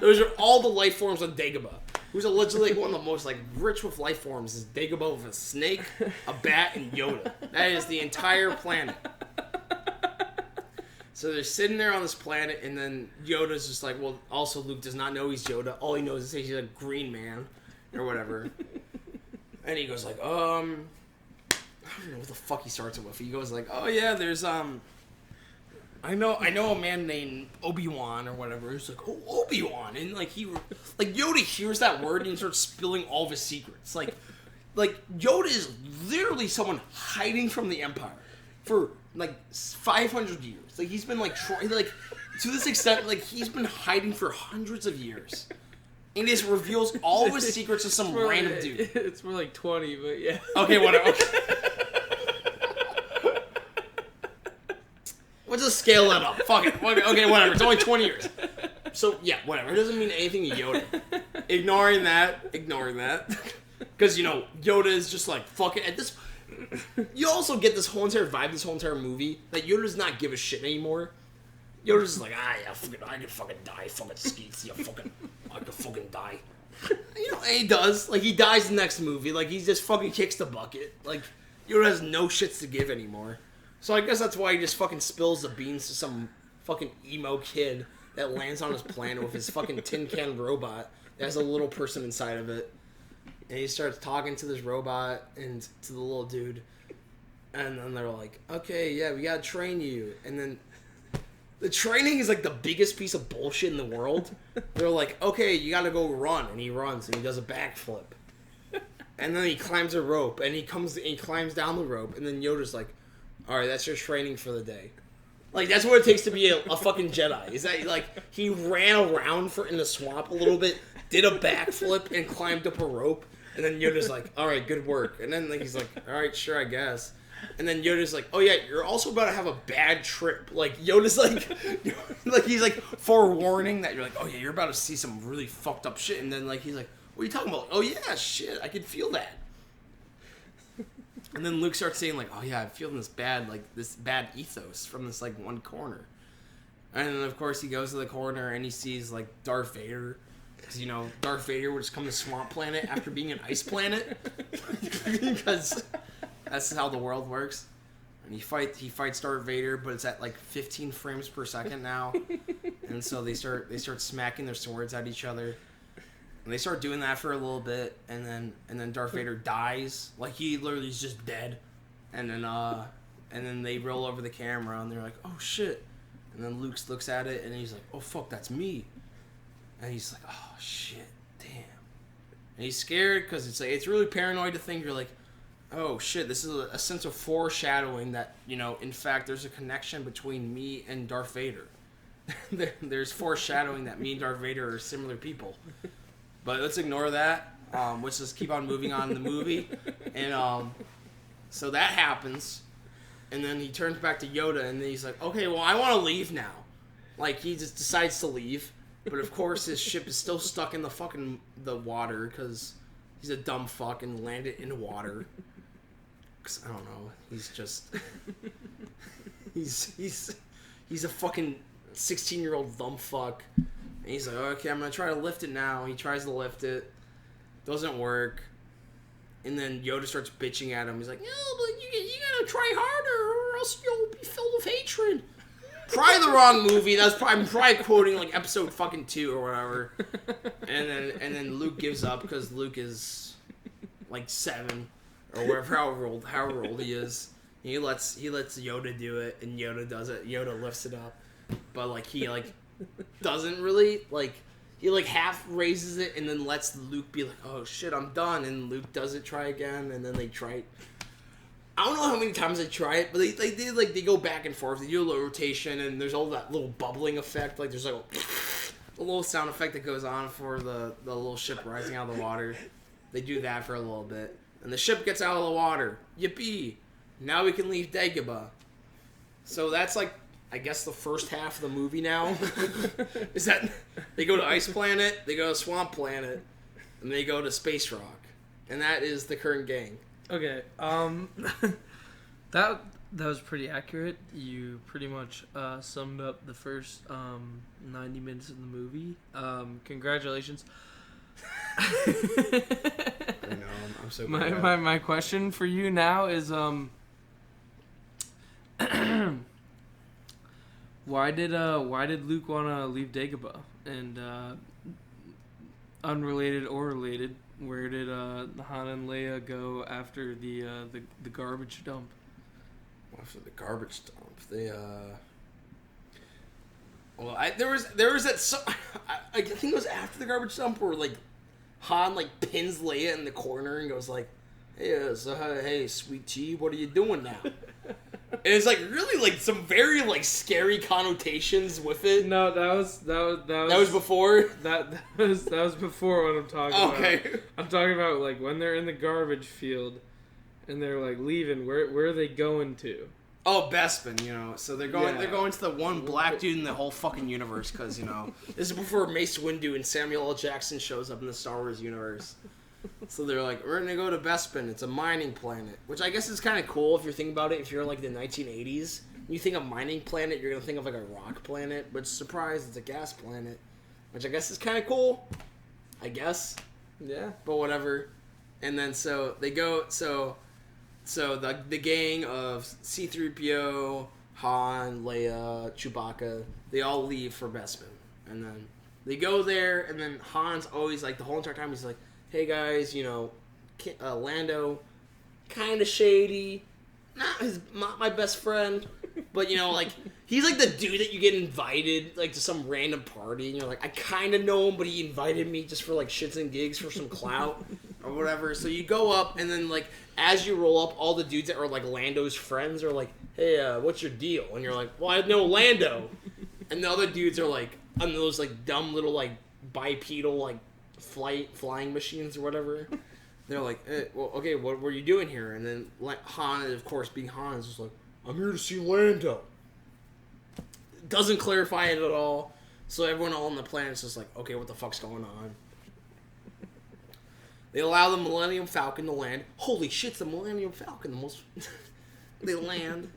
Those are all the life forms on Dagobah, who's allegedly one of the most like rich with life forms. Is Dagobah with a snake, a bat, and Yoda. That is the entire planet. So they're sitting there on this planet, and then Yoda's just like, well, also Luke does not know he's Yoda. All he knows is he's a green man, or whatever. And he goes like, I don't know what the fuck he starts it with. He goes like, oh yeah, there's I know a man named Obi-Wan or whatever. He's like, oh, Obi-Wan, and like Yoda hears that word and he starts spilling all of his secrets. Like Yoda is literally someone hiding from the Empire for like 500 years. Like he's been like trying, like to this extent, like he's been hiding for hundreds of years, and he just reveals all of his secrets to some random dude. It's more like 20, but yeah. Okay, whatever. Okay. We'll just scale that up. Fuck it. Okay, whatever. It's only 20 years. So yeah, whatever. It doesn't mean anything to Yoda. Ignoring that. Because Yoda is just like fuck it. At this. You also get this whole entire vibe, this whole entire movie, that Yoda does not give a shit anymore. Yoda's just like, yeah, I can fucking die, fucking skeets, I can fucking die. And he does. Like, he dies in the next movie. Like, he just fucking kicks the bucket. Like, Yoda has no shits to give anymore. So I guess that's why he just fucking spills the beans to some fucking emo kid that lands on his planet with his fucking tin can robot that has a little person inside of it. And he starts talking to this robot and to the little dude. And then they're like, okay, yeah, we gotta train you. And then the training is like the biggest piece of bullshit in the world. They're like, okay, you gotta go run. And he runs and he does a backflip. And then he climbs a rope and he climbs down the rope. And then Yoda's like, alright, that's your training for the day. Like, that's what it takes to be a fucking Jedi. Is that, like, he ran around in the swamp a little bit, did a backflip, and climbed up a rope. And then Yoda's like, alright, good work. And then like, he's like, alright, sure, I guess. And then Yoda's like, oh yeah, you're also about to have a bad trip. Like, Yoda's like, like he's like forewarning that you're like, oh yeah, you're about to see some really fucked up shit. And then like he's like, what are you talking about? Oh yeah, shit, I can feel that. And then Luke starts saying like, oh yeah, I'm feeling this bad ethos from this like one corner. And then of course he goes to the corner and he sees like Darth Vader. Because, Darth Vader would just come to Swamp Planet after being an ice planet. Because that's how the world works. And he fights Darth Vader, but it's at like 15 frames per second now. And so they start smacking their swords at each other. And they start doing that for a little bit, and then Darth Vader dies. Like, he literally is just dead. And then they roll over the camera and they're like, oh shit. And then Luke looks at it and he's like, oh fuck, that's me. And he's like, oh shit, damn. And he's scared because it's really paranoid to think you're like, oh shit, this is a sense of foreshadowing that, in fact, there's a connection between me and Darth Vader. There's foreshadowing that me and Darth Vader are similar people. But let's ignore that. Let's just keep on moving on in the movie. And so that happens. And then he turns back to Yoda and then he's like, okay, well, I want to leave now. Like, he just decides to leave. But of course his ship is still stuck in the water because he's a dumb fuck and landed in water. Cause I don't know. He's just he's a fucking 16-year-old dumb fuck. And he's like, okay, I'm gonna try to lift it now. He tries to lift it, doesn't work. And then Yoda starts bitching at him. He's like, no, but you gotta try harder, or else you'll be filled with hatred. Probably the wrong movie. I'm probably quoting like episode fucking 2 or whatever. And then Luke gives up because Luke is like 7 or whatever, however old he is. He lets Yoda do it, and Yoda does it. Yoda lifts it up, but like he like doesn't really like. He like half raises it and then lets Luke be like, oh shit, I'm done. And Luke does it, try again, and then they try it. I don't know how many times they try it, but they go back and forth. They do a little rotation, and there's all that little bubbling effect. Like there's like a little sound effect that goes on for the little ship rising out of the water. They do that for a little bit, and the ship gets out of the water. Yippee! Now we can leave Dagobah. So that's like, I guess, the first half of the movie now. Is that they go to Ice Planet, they go to Swamp Planet, and they go to Space Rock. And that is the current gang. Okay, that was pretty accurate. You pretty much summed up the first 90 minutes of the movie. Congratulations. I know, I'm so good. My question for you now is why did Luke want to leave Dagobah? And unrelated or related, where did Han and Leia go after the garbage dump? After the garbage dump, they well, there was that I think it was after the garbage dump where like Han like pins Leia in the corner and goes like, hey, sweet tea, what are you doing now? And it's like really like some very like scary connotations with it. No, that was before. That was before what I'm talking about. Okay. I'm talking about like when they're in the garbage field and they're like leaving. Where are they going to? Oh, Bespin, so they're going to the one black dude in the whole fucking universe because this is before Mace Windu and Samuel L. Jackson shows up in the Star Wars universe. So they're like, we're gonna go to Bespin. It's a mining planet, which I guess is kind of cool if you think about it. If you're like the 1980s, when you think of mining planet, you're gonna think of like a rock planet. But surprise, it's a gas planet, which I guess is kind of cool. I guess. Yeah. But whatever. And then so they go. So the gang of C-3PO, Han, Leia, Chewbacca, they all leave for Bespin, and then they go there, and then Han's always like the whole entire time he's like, hey guys, Lando, kind of shady, not my best friend, but like he's like the dude that you get invited like to some random party, and you're like, I kind of know him, but he invited me just for like shits and gigs for some clout or whatever. So you go up, and then like as you roll up, all the dudes that are like Lando's friends are like, hey, what's your deal? And you're like, well, I know Lando, and the other dudes are like on those like dumb little like bipedal like flying machines or whatever. they're like, well, okay, what were you doing here? And then Han, of course, being Han, is just like, I'm here to see Lando. Doesn't clarify it at all. So everyone all on the planet is just like, okay, what the fuck's going on? They allow the Millennium Falcon to land. Holy shit, it's the Millennium Falcon. The most... They land.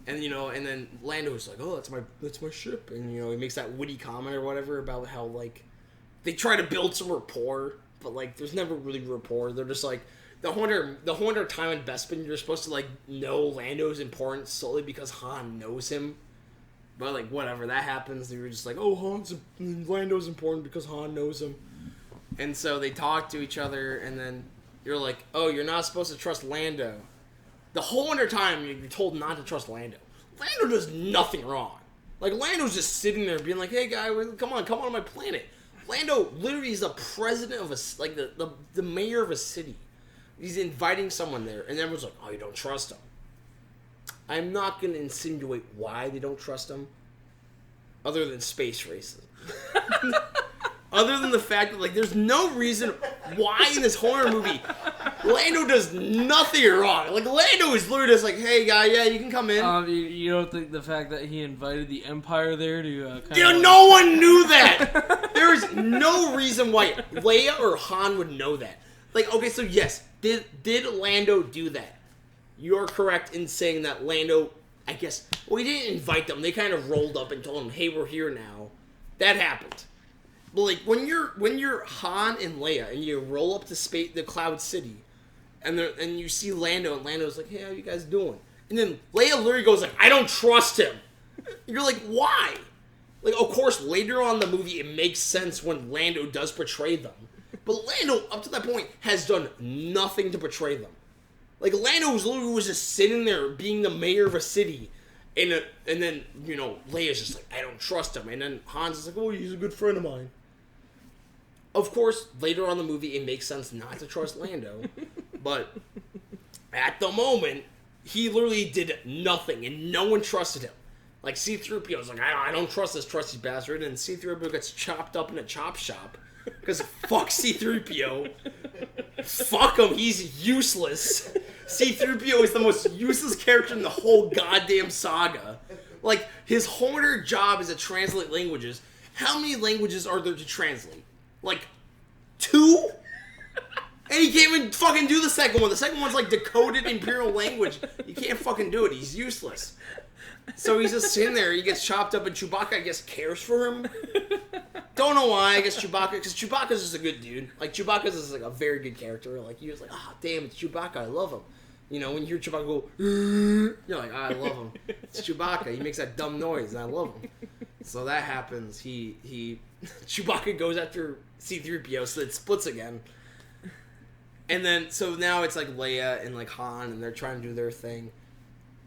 And, and then Lando's like, oh, that's my ship. And, he makes that witty comment or whatever about how, like, they try to build some rapport, but, like, there's never really rapport. They're just like, the whole entire time in Bespin, you're supposed to, like, know Lando's important solely because Han knows him. But, like, whatever, that happens. They were just like, oh, Lando's important because Han knows him. And so they talk to each other, and then you're like, oh, you're not supposed to trust Lando. The whole entire time, you're told not to trust Lando. Lando does nothing wrong. Like, Lando's just sitting there being like, hey, guy, come on my planet. Lando literally is the president of the mayor of a city. He's inviting someone there, and everyone's like, oh, you don't trust him. I'm not going to insinuate why they don't trust him, other than space racism. Other than the fact that, like, there's no reason why in this horror movie Lando does nothing wrong. Like, Lando is literally just like, hey, guy, yeah, you can come in. You don't think the fact that he invited the Empire there to no one knew that! There is no reason why Leia or Han would know that. Like, okay, so yes, did Lando do that? You're correct in saying that Lando, I guess, well, he didn't invite them. They kind of rolled up and told him, hey, we're here now. That happened. But, like, when you're Han and Leia and you roll up to the Cloud City and you see Lando and Lando's like, hey, how you guys doing? And then Leia literally goes like, I don't trust him. You're like, why? Like, of course, later on in the movie it makes sense when Lando does betray them. But Lando, up to that point, has done nothing to betray them. Like, Lando was just sitting there being the mayor of a city. And then, Leia's just like, I don't trust him. And then Han's just like, oh, he's a good friend of mine. Of course, later on in the movie, it makes sense not to trust Lando. But at the moment, he literally did nothing, and no one trusted him. Like, C-3PO was like, I don't trust this trusty bastard. And C-3PO gets chopped up in a chop shop. Because fuck C-3PO. Fuck him, he's useless. C-3PO is the most useless character in the whole goddamn saga. Like, his whole entire job is to translate languages. How many languages are there to translate? Like, 2? And he can't even fucking do the second one. The second one's like decoded Imperial language. You can't fucking do it. He's useless. So he's just sitting there. He gets chopped up, and Chewbacca, I guess, cares for him. Don't know why. I guess Chewbacca, because Chewbacca's just a good dude. Like, Chewbacca's just like a very good character. Like, he was like, damn, it's Chewbacca. I love him. When you hear Chewbacca go, you're like, I love him. It's Chewbacca. He makes that dumb noise, and I love him. So that happens. Chewbacca goes after C-3PO, so it splits again. And then, so now it's like Leia and like Han, and they're trying to do their thing.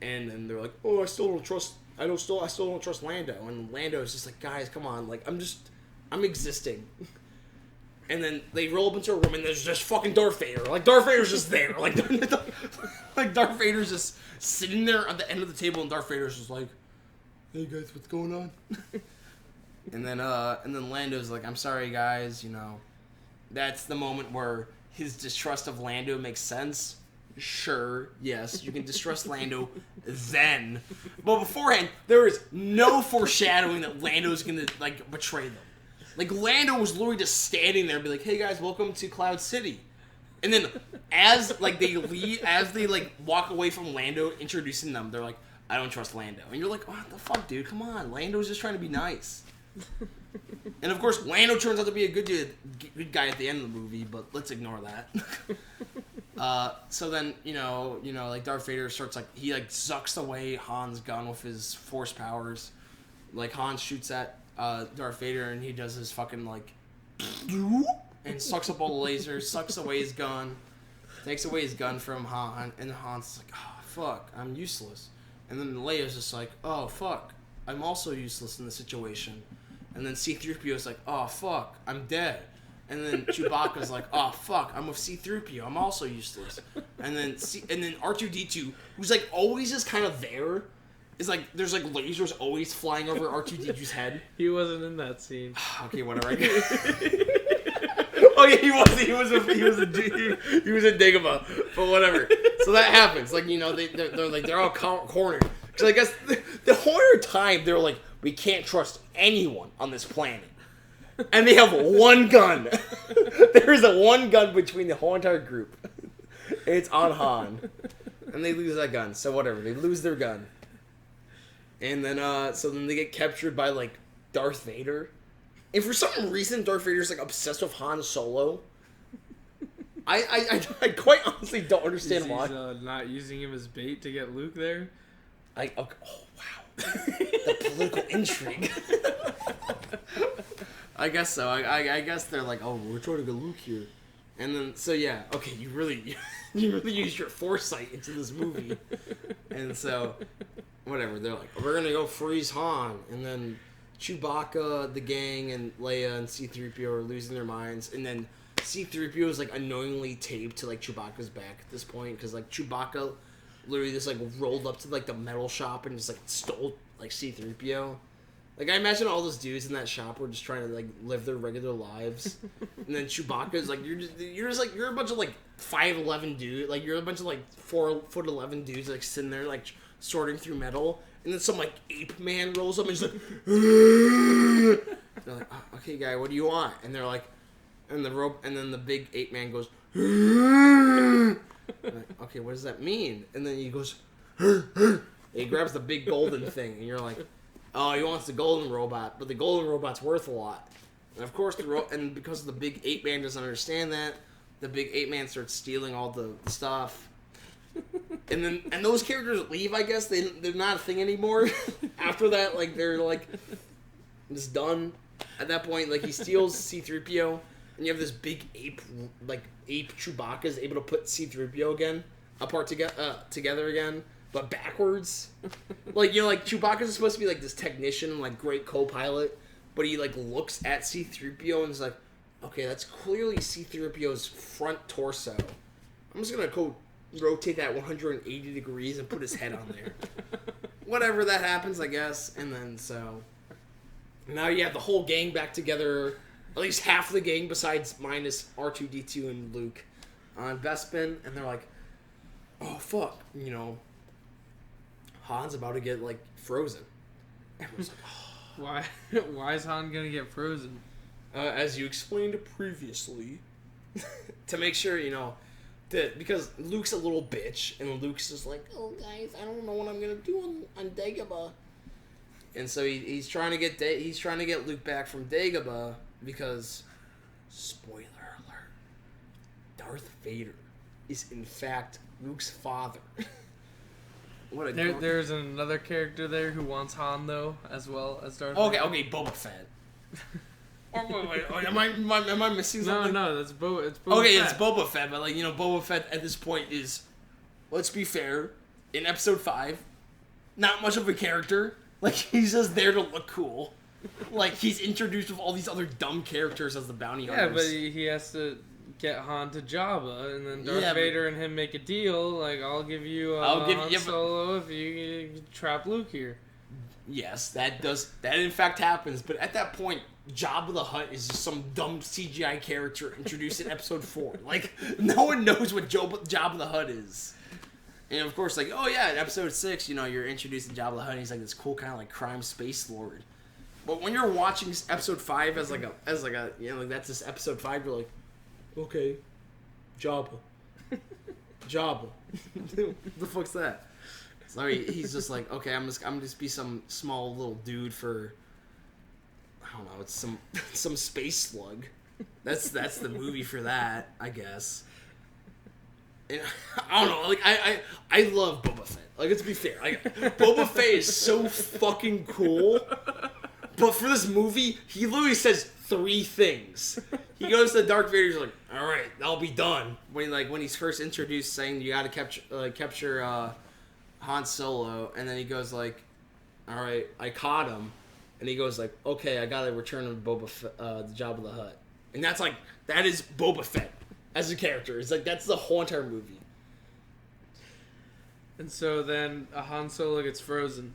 And then they're like, oh, I still don't trust Lando. And Lando's just like, guys, come on, like, I'm existing. And then they roll up into a room, and there's just fucking Darth Vader. Like, Darth Vader's just there. Like Darth Vader's just sitting there at the end of the table, and Darth Vader's just like, hey guys, what's going on? And then Lando's like, I'm sorry guys, that's the moment where his distrust of Lando makes sense. Sure, yes, you can distrust Lando then. But beforehand, there is no foreshadowing that Lando's gonna, like, betray them. Like, Lando was literally just standing there and be like, hey guys, welcome to Cloud City. And then as they walk away from Lando introducing them, they're like, I don't trust Lando. And you're like, what the fuck, dude? Come on. Lando's just trying to be nice. And of course, Lando turns out to be a good guy at the end of the movie, but let's ignore that. So then, like, Darth Vader starts, like, he, like, sucks away Han's gun with his force powers. Like, Han shoots at Darth Vader, and he does his fucking, like, and sucks up all the lasers, sucks away his gun, takes away his gun from Han, and Han's like, oh, fuck, I'm useless. And then Leia's just like, oh, fuck, I'm also useless in this situation. And then C-3PO's like, oh, fuck, I'm dead. And then Chewbacca's like, oh, fuck, I'm with C-3PO, I'm also useless. And then R2-D2, who's, like, always just kind of there, is like, there's, like, lasers always flying over R2-D2's head. He wasn't in that scene. Okay, whatever. Oh, yeah, he was in Dagobah, but whatever. So that happens. Like, you know, they're all cornered. Because I guess the whole entire time they're like, we can't trust anyone on this planet. And they have one gun. There is a one gun between the whole entire group. It's on Han. And they lose that gun. So whatever. They lose their gun. And then, so then they get captured by, like, Darth Vader. And for some reason, Darth Vader's, like, obsessed with Han Solo. I quite honestly don't understand why. He's not using him as bait to get Luke there? Okay, oh, wow. The political intrigue. I guess so. I guess they're like, oh, we're trying to get Luke here. And then, so yeah, okay, you really used your foresight into this movie. And so, whatever, they're like, we're gonna go freeze Han. And then Chewbacca, the gang, and Leia and C-3PO are losing their minds. And then C-3PO is, like, annoyingly taped to, like, Chewbacca's back at this point. Because, like, Chewbacca literally just, like, rolled up to, like, the metal shop and just, like, stole, like, C-3PO. Like, I imagine all those dudes in that shop were just trying to, like, live their regular lives. And then Chewbacca's like, you're a bunch of, like, 5'11" dude. Like, you're a bunch of, like, 4'11" dudes, like, sitting there, like, sorting through metal. And then some, like, ape man rolls up and he's like, they're like, oh, okay, guy, what do you want? And they're like, and then the big ape man goes, like, okay, what does that mean? And then he goes, and he grabs the big golden thing, and you're like, oh, he wants the golden robot, but the golden robot's worth a lot. And of course, and because the big ape man doesn't understand that, the big ape man starts stealing all the stuff. And those characters leave, I guess. They're not a thing anymore. After that, like, they're, like, just done. At that point, like, he steals C-3PO, and you have this big ape Chewbacca is able to put C-3PO again, together again, but backwards. Like, you know, like, Chewbacca's supposed to be, like, this technician, like, great co-pilot, but he, like, looks at C-3PO and is like, okay, that's clearly C-3PO's front torso. I'm just gonna go rotate that 180 degrees and put his head on there. Whatever, that happens, I guess. And then, so, now you have the whole gang back together, at least half the gang besides minus R2-D2 and Luke on Bespin, and they're like, oh, fuck, you know, Han's about to get, like, frozen. Everyone's like, oh. Why is Han gonna get frozen? As you explained previously, to make sure, you know, because Luke's a little bitch, and Luke's just like, oh, guys, I don't know what I'm gonna do on Dagobah. And so he's trying to get Luke back from Dagobah because, spoiler alert, Darth Vader is in fact Luke's father. What a there's another character there who wants Han though, as well as Darth Vader. Vader. Okay, Boba Fett. Wait, am I missing something? No, it's Boba Fett. Okay, it's Boba Fett, but, like, you know, Boba Fett at this point is, let's be fair, in episode 5, not much of a character. Like, he's just there to look cool. Like, he's introduced with all these other dumb characters as the bounty hunters. Yeah, but he has to get Han to Jabba, and then Darth Vader and him make a deal. Like, I'll give you Han Solo if you trap Luke here. Yes, that in fact happens. But at that point, Jabba the Hutt is just some dumb CGI character introduced in episode 4. Like, no one knows what Jabba the Hutt is. And of course, like, oh yeah, in episode 6, you know, you're introducing Jabba the Hutt, and he's like this cool kind of like crime space lord. But when you're watching episode 5 as like a you know, like, that's this episode 5, you're like, okay, Jabba. The fuck's that? So he's just like, okay, I'm just be some small little dude for, I don't know, it's some space slug. That's the movie for that, I guess. And I don't know, like, I love Boba Fett. Like, let's be fair, like, Boba Fett is so fucking cool. But for this movie, he literally says 3 things. He goes to Darth Vader, he's like, all right, I'll be done. When he's first introduced, saying you got to capture Han Solo, and then he goes like, all right, I caught him, and he goes like, okay, I gotta return him to Jabba the Hutt, and that is Boba Fett as a character. It's like, that's the whole entire movie. And so then Han Solo gets frozen.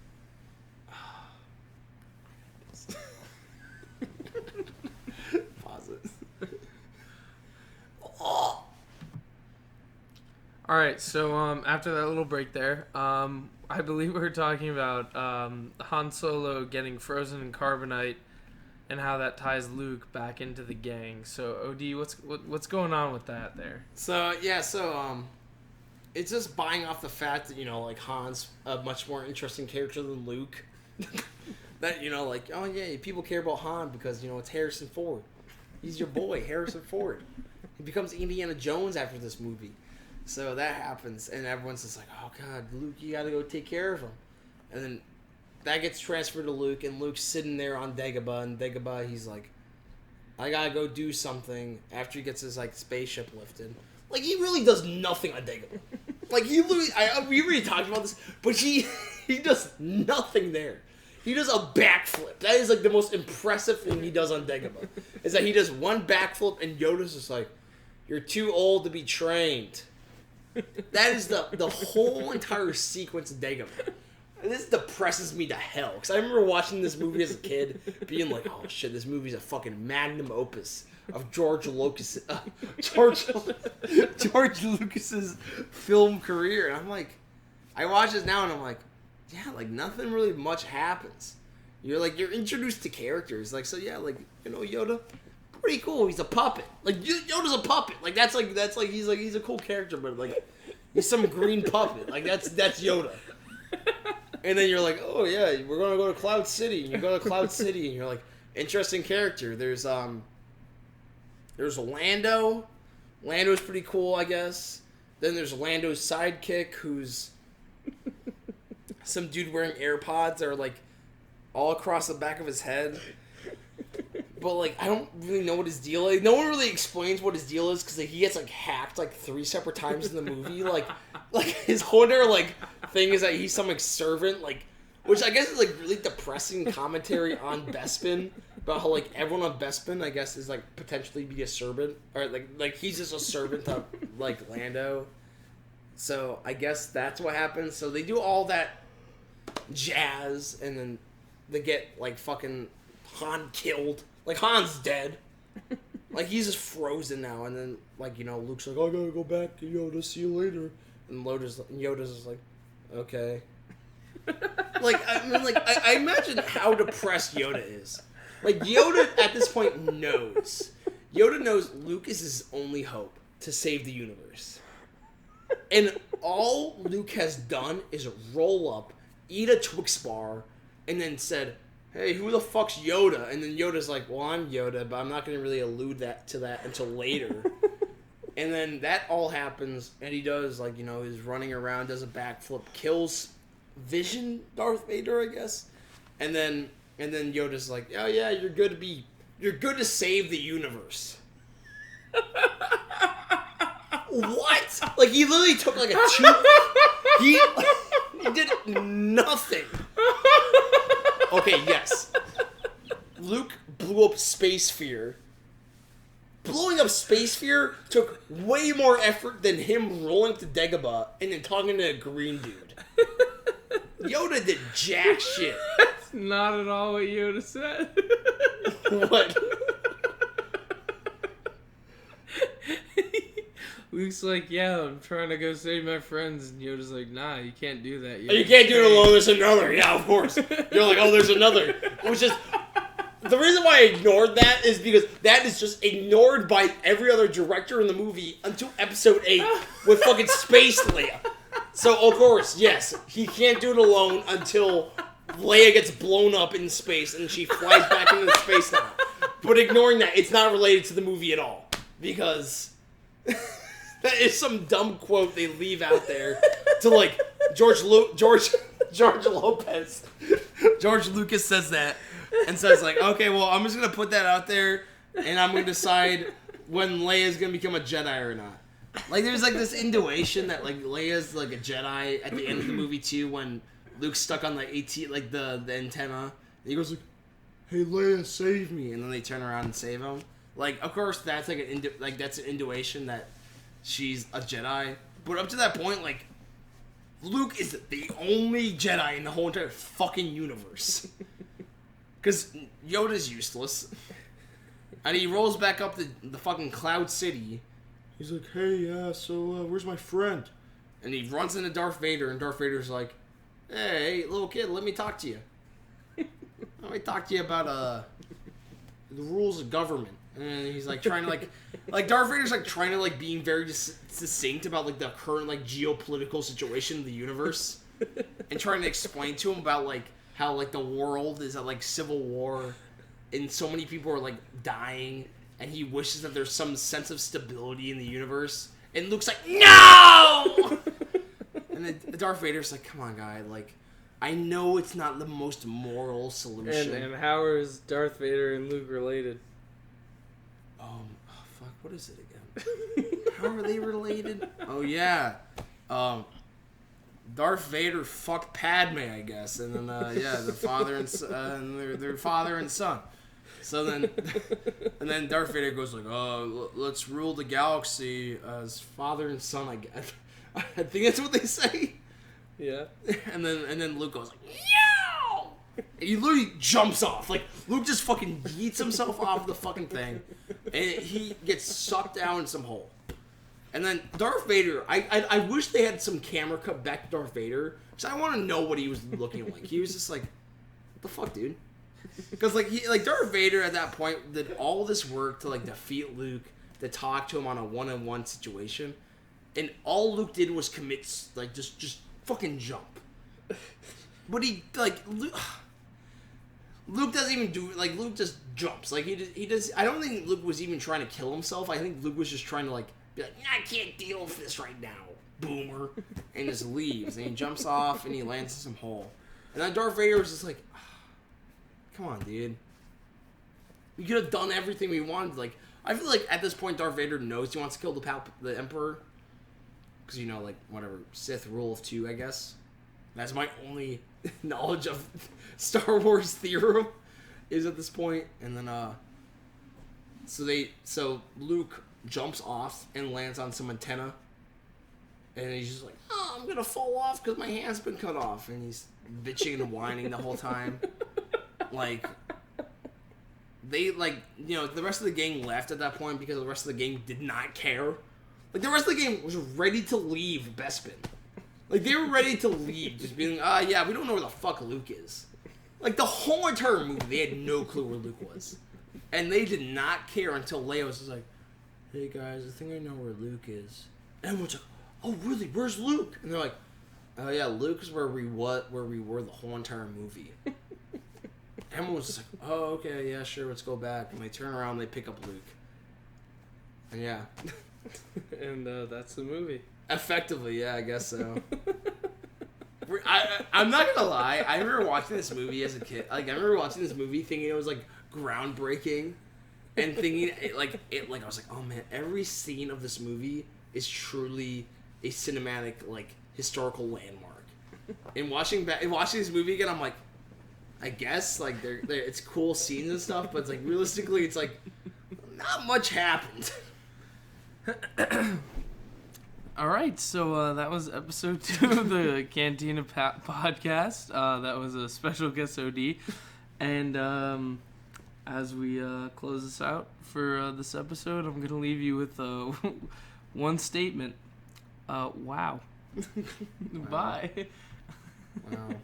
Pause it. All right, so after that little break there, I believe we were talking about Han Solo getting frozen in carbonite and how that ties Luke back into the gang. So OD, what's going on with that there? So it's just buying off the fact that like Han's a much more interesting character than Luke. That like, oh yeah, people care about Han because it's Harrison Ford. He's your boy, Harrison Ford. He becomes Indiana Jones after this movie. So that happens, and everyone's just like, oh god, Luke, you gotta go take care of him. And then that gets transferred to Luke, and Luke's sitting there on Dagobah, and Dagobah, he's like, I gotta go do something after he gets his spaceship lifted. Like, he really does nothing on Dagobah. Like, he literally, we already talked about this, but he does nothing there. He does a backflip. That is the most impressive thing he does on Dagobah. Is that he does one backflip, and Yoda's just like, you're too old to be trained. That is the whole entire sequence of Dagobah. And this depresses me to hell. Because I remember watching this movie as a kid, being like, oh shit, this movie's a fucking magnum opus of George Lucas's film career. And I'm like, I watch this now and I'm like, yeah, nothing really much happens. You're introduced to characters. Yoda, pretty cool. He's a puppet. Yoda's a puppet. He's a cool character, but he's some green puppet. That's Yoda. And then you're like, oh yeah, we're gonna go to Cloud City. And you go to Cloud City, and you're like, interesting character. There's Lando. Lando's pretty cool, I guess. Then there's Lando's sidekick, who's some dude wearing AirPods that are all across the back of his head. But I don't really know what his deal is. No one really explains what his deal is because he gets hacked 3 separate times in the movie. His whole entire thing is that he's some servant, which I guess is really depressing commentary on Bespin about how everyone on Bespin I guess is potentially be a servant or he's just a servant to Lando. So I guess that's what happens. So they do all that jazz and then they get fucking Han killed. Han's dead. He's just frozen now. And then, Luke's like, I gotta go back to Yoda, see you later. And Yoda's just like, okay. I imagine how depressed Yoda is. Yoda, at this point, knows. Yoda knows Luke is his only hope to save the universe. And all Luke has done is roll up, eat a Twix bar, and then said, hey, who the fuck's Yoda? And then Yoda's like, well, I'm Yoda, but I'm not going to really allude to that until later. And then that all happens, and he does, he's running around, does a backflip, kills Vision Darth Vader, I guess. And then Yoda's like, oh yeah, you're good to save the universe. What? He literally took a 2... He did nothing. Okay, yes. Luke blew up Space Sphere. Blowing up Space Sphere took way more effort than him rolling up to Dagobah and then talking to a green dude. Yoda did jack shit. That's not at all what Yoda said. What? Luke's like, yeah, I'm trying to go save my friends. And Yoda's like, nah, you can't do that. You can't do it alone. There's another. Yeah, of course. You're like, oh, there's another. Which is... The reason why I ignored that is because that is just ignored by every other director in the movie until episode 8 with fucking Space Leia. So, of course, yes, he can't do it alone until Leia gets blown up in space and she flies back into space now. But ignoring that, it's not related to the movie at all. Because that is some dumb quote they leave out there to, George Lopez. George Lucas says that. And says okay, well, I'm just going to put that out there, and I'm going to decide when Leia's going to become a Jedi or not. There's, this intuition that, Leia's, a Jedi at the end of the movie, too, when Luke's stuck on, the antenna. And he goes, hey, Leia, save me. And then they turn around and save him. Of course, that's, that's an intuition that she's a Jedi. But up to that point, Luke is the only Jedi in the whole entire fucking universe. Because Yoda's useless. And he rolls back up the fucking Cloud City. He's like, hey, so where's my friend? And he runs into Darth Vader, and Darth Vader's like, hey, little kid, let me talk to you. Let me talk to you about the rules of government. And he's like trying to like Darth Vader's like trying to like being very succinct about like the current like geopolitical situation in the universe, and trying to explain to him about like how like the world is at like civil war, and so many people are like dying, and he wishes that there's some sense of stability in the universe. And Luke's like, no! And then Darth Vader's like, come on, guy, like, I know it's not the most moral solution. And how is Darth Vader and Luke related? Fuck, what is it again? How are they related? Oh, yeah. Darth Vader fucked Padme, I guess. And then, the father and son, their father and son. So then, and then Darth Vader goes like, let's rule the galaxy as father and son, I guess. I think that's what they say. Yeah. And then Luke goes like, yo! And he literally jumps off. Like, Luke just fucking yeets himself off the fucking thing. And he gets sucked down in some hole. And then Darth Vader, I wish they had some camera cut back to Darth Vader. Because I want to know what he was looking like. He was just like, what the fuck, dude? Because like Darth Vader at that point did all this work to like defeat Luke, to talk to him on a one-on-one situation, and all Luke did was commit like just fucking jump. But he like Luke doesn't even do like Luke just jumps like he does. I don't think Luke was even trying to kill himself. I think Luke was just trying to like be like, I can't deal with this right now, boomer, and just leaves and he jumps off and he lands in some hole. And then Darth Vader was just like, come on, dude. We could have done everything we wanted. Like, I feel like at this point, Darth Vader knows he wants to kill the Emperor. Because, you know, like, whatever, Sith rule of 2, I guess. That's my only knowledge of Star Wars theorem is at this point. And then, so Luke jumps off and lands on some antenna. And he's just like, oh, I'm gonna fall off because my hand's been cut off. And he's bitching and whining the whole time. Like, they, like, you know, the rest of the gang left at that point because the rest of the gang did not care. Like, the rest of the gang was ready to leave Bespin. Like, they were ready to leave, just being, yeah, we don't know where the fuck Luke is. Like, the whole entire movie, they had no clue where Luke was. And they did not care until Leia was like, hey, guys, I think I know where Luke is. And everyone's like, oh, really? Where's Luke? And they're like, oh, yeah, Luke is where we were the whole entire movie. Everyone was just like, oh, okay, yeah, sure, let's go back. And they turn around and they pick up Luke. And yeah. And that's the movie. Effectively, yeah, I guess so. I'm not gonna lie, I remember watching this movie as a kid. Like, I remember watching this movie thinking it was, like, groundbreaking. And thinking, I was like, oh, man, every scene of this movie is truly a cinematic, like, historical landmark. And watching this movie again, I'm like, I guess, like, they're it's cool scenes and stuff, but it's, like, realistically, it's, like, not much happened. All right, so that was episode 2 of the Cantina podcast. That was a special guest OD. And as we close this out for this episode, I'm going to leave you with one statement. Wow. Bye. Wow.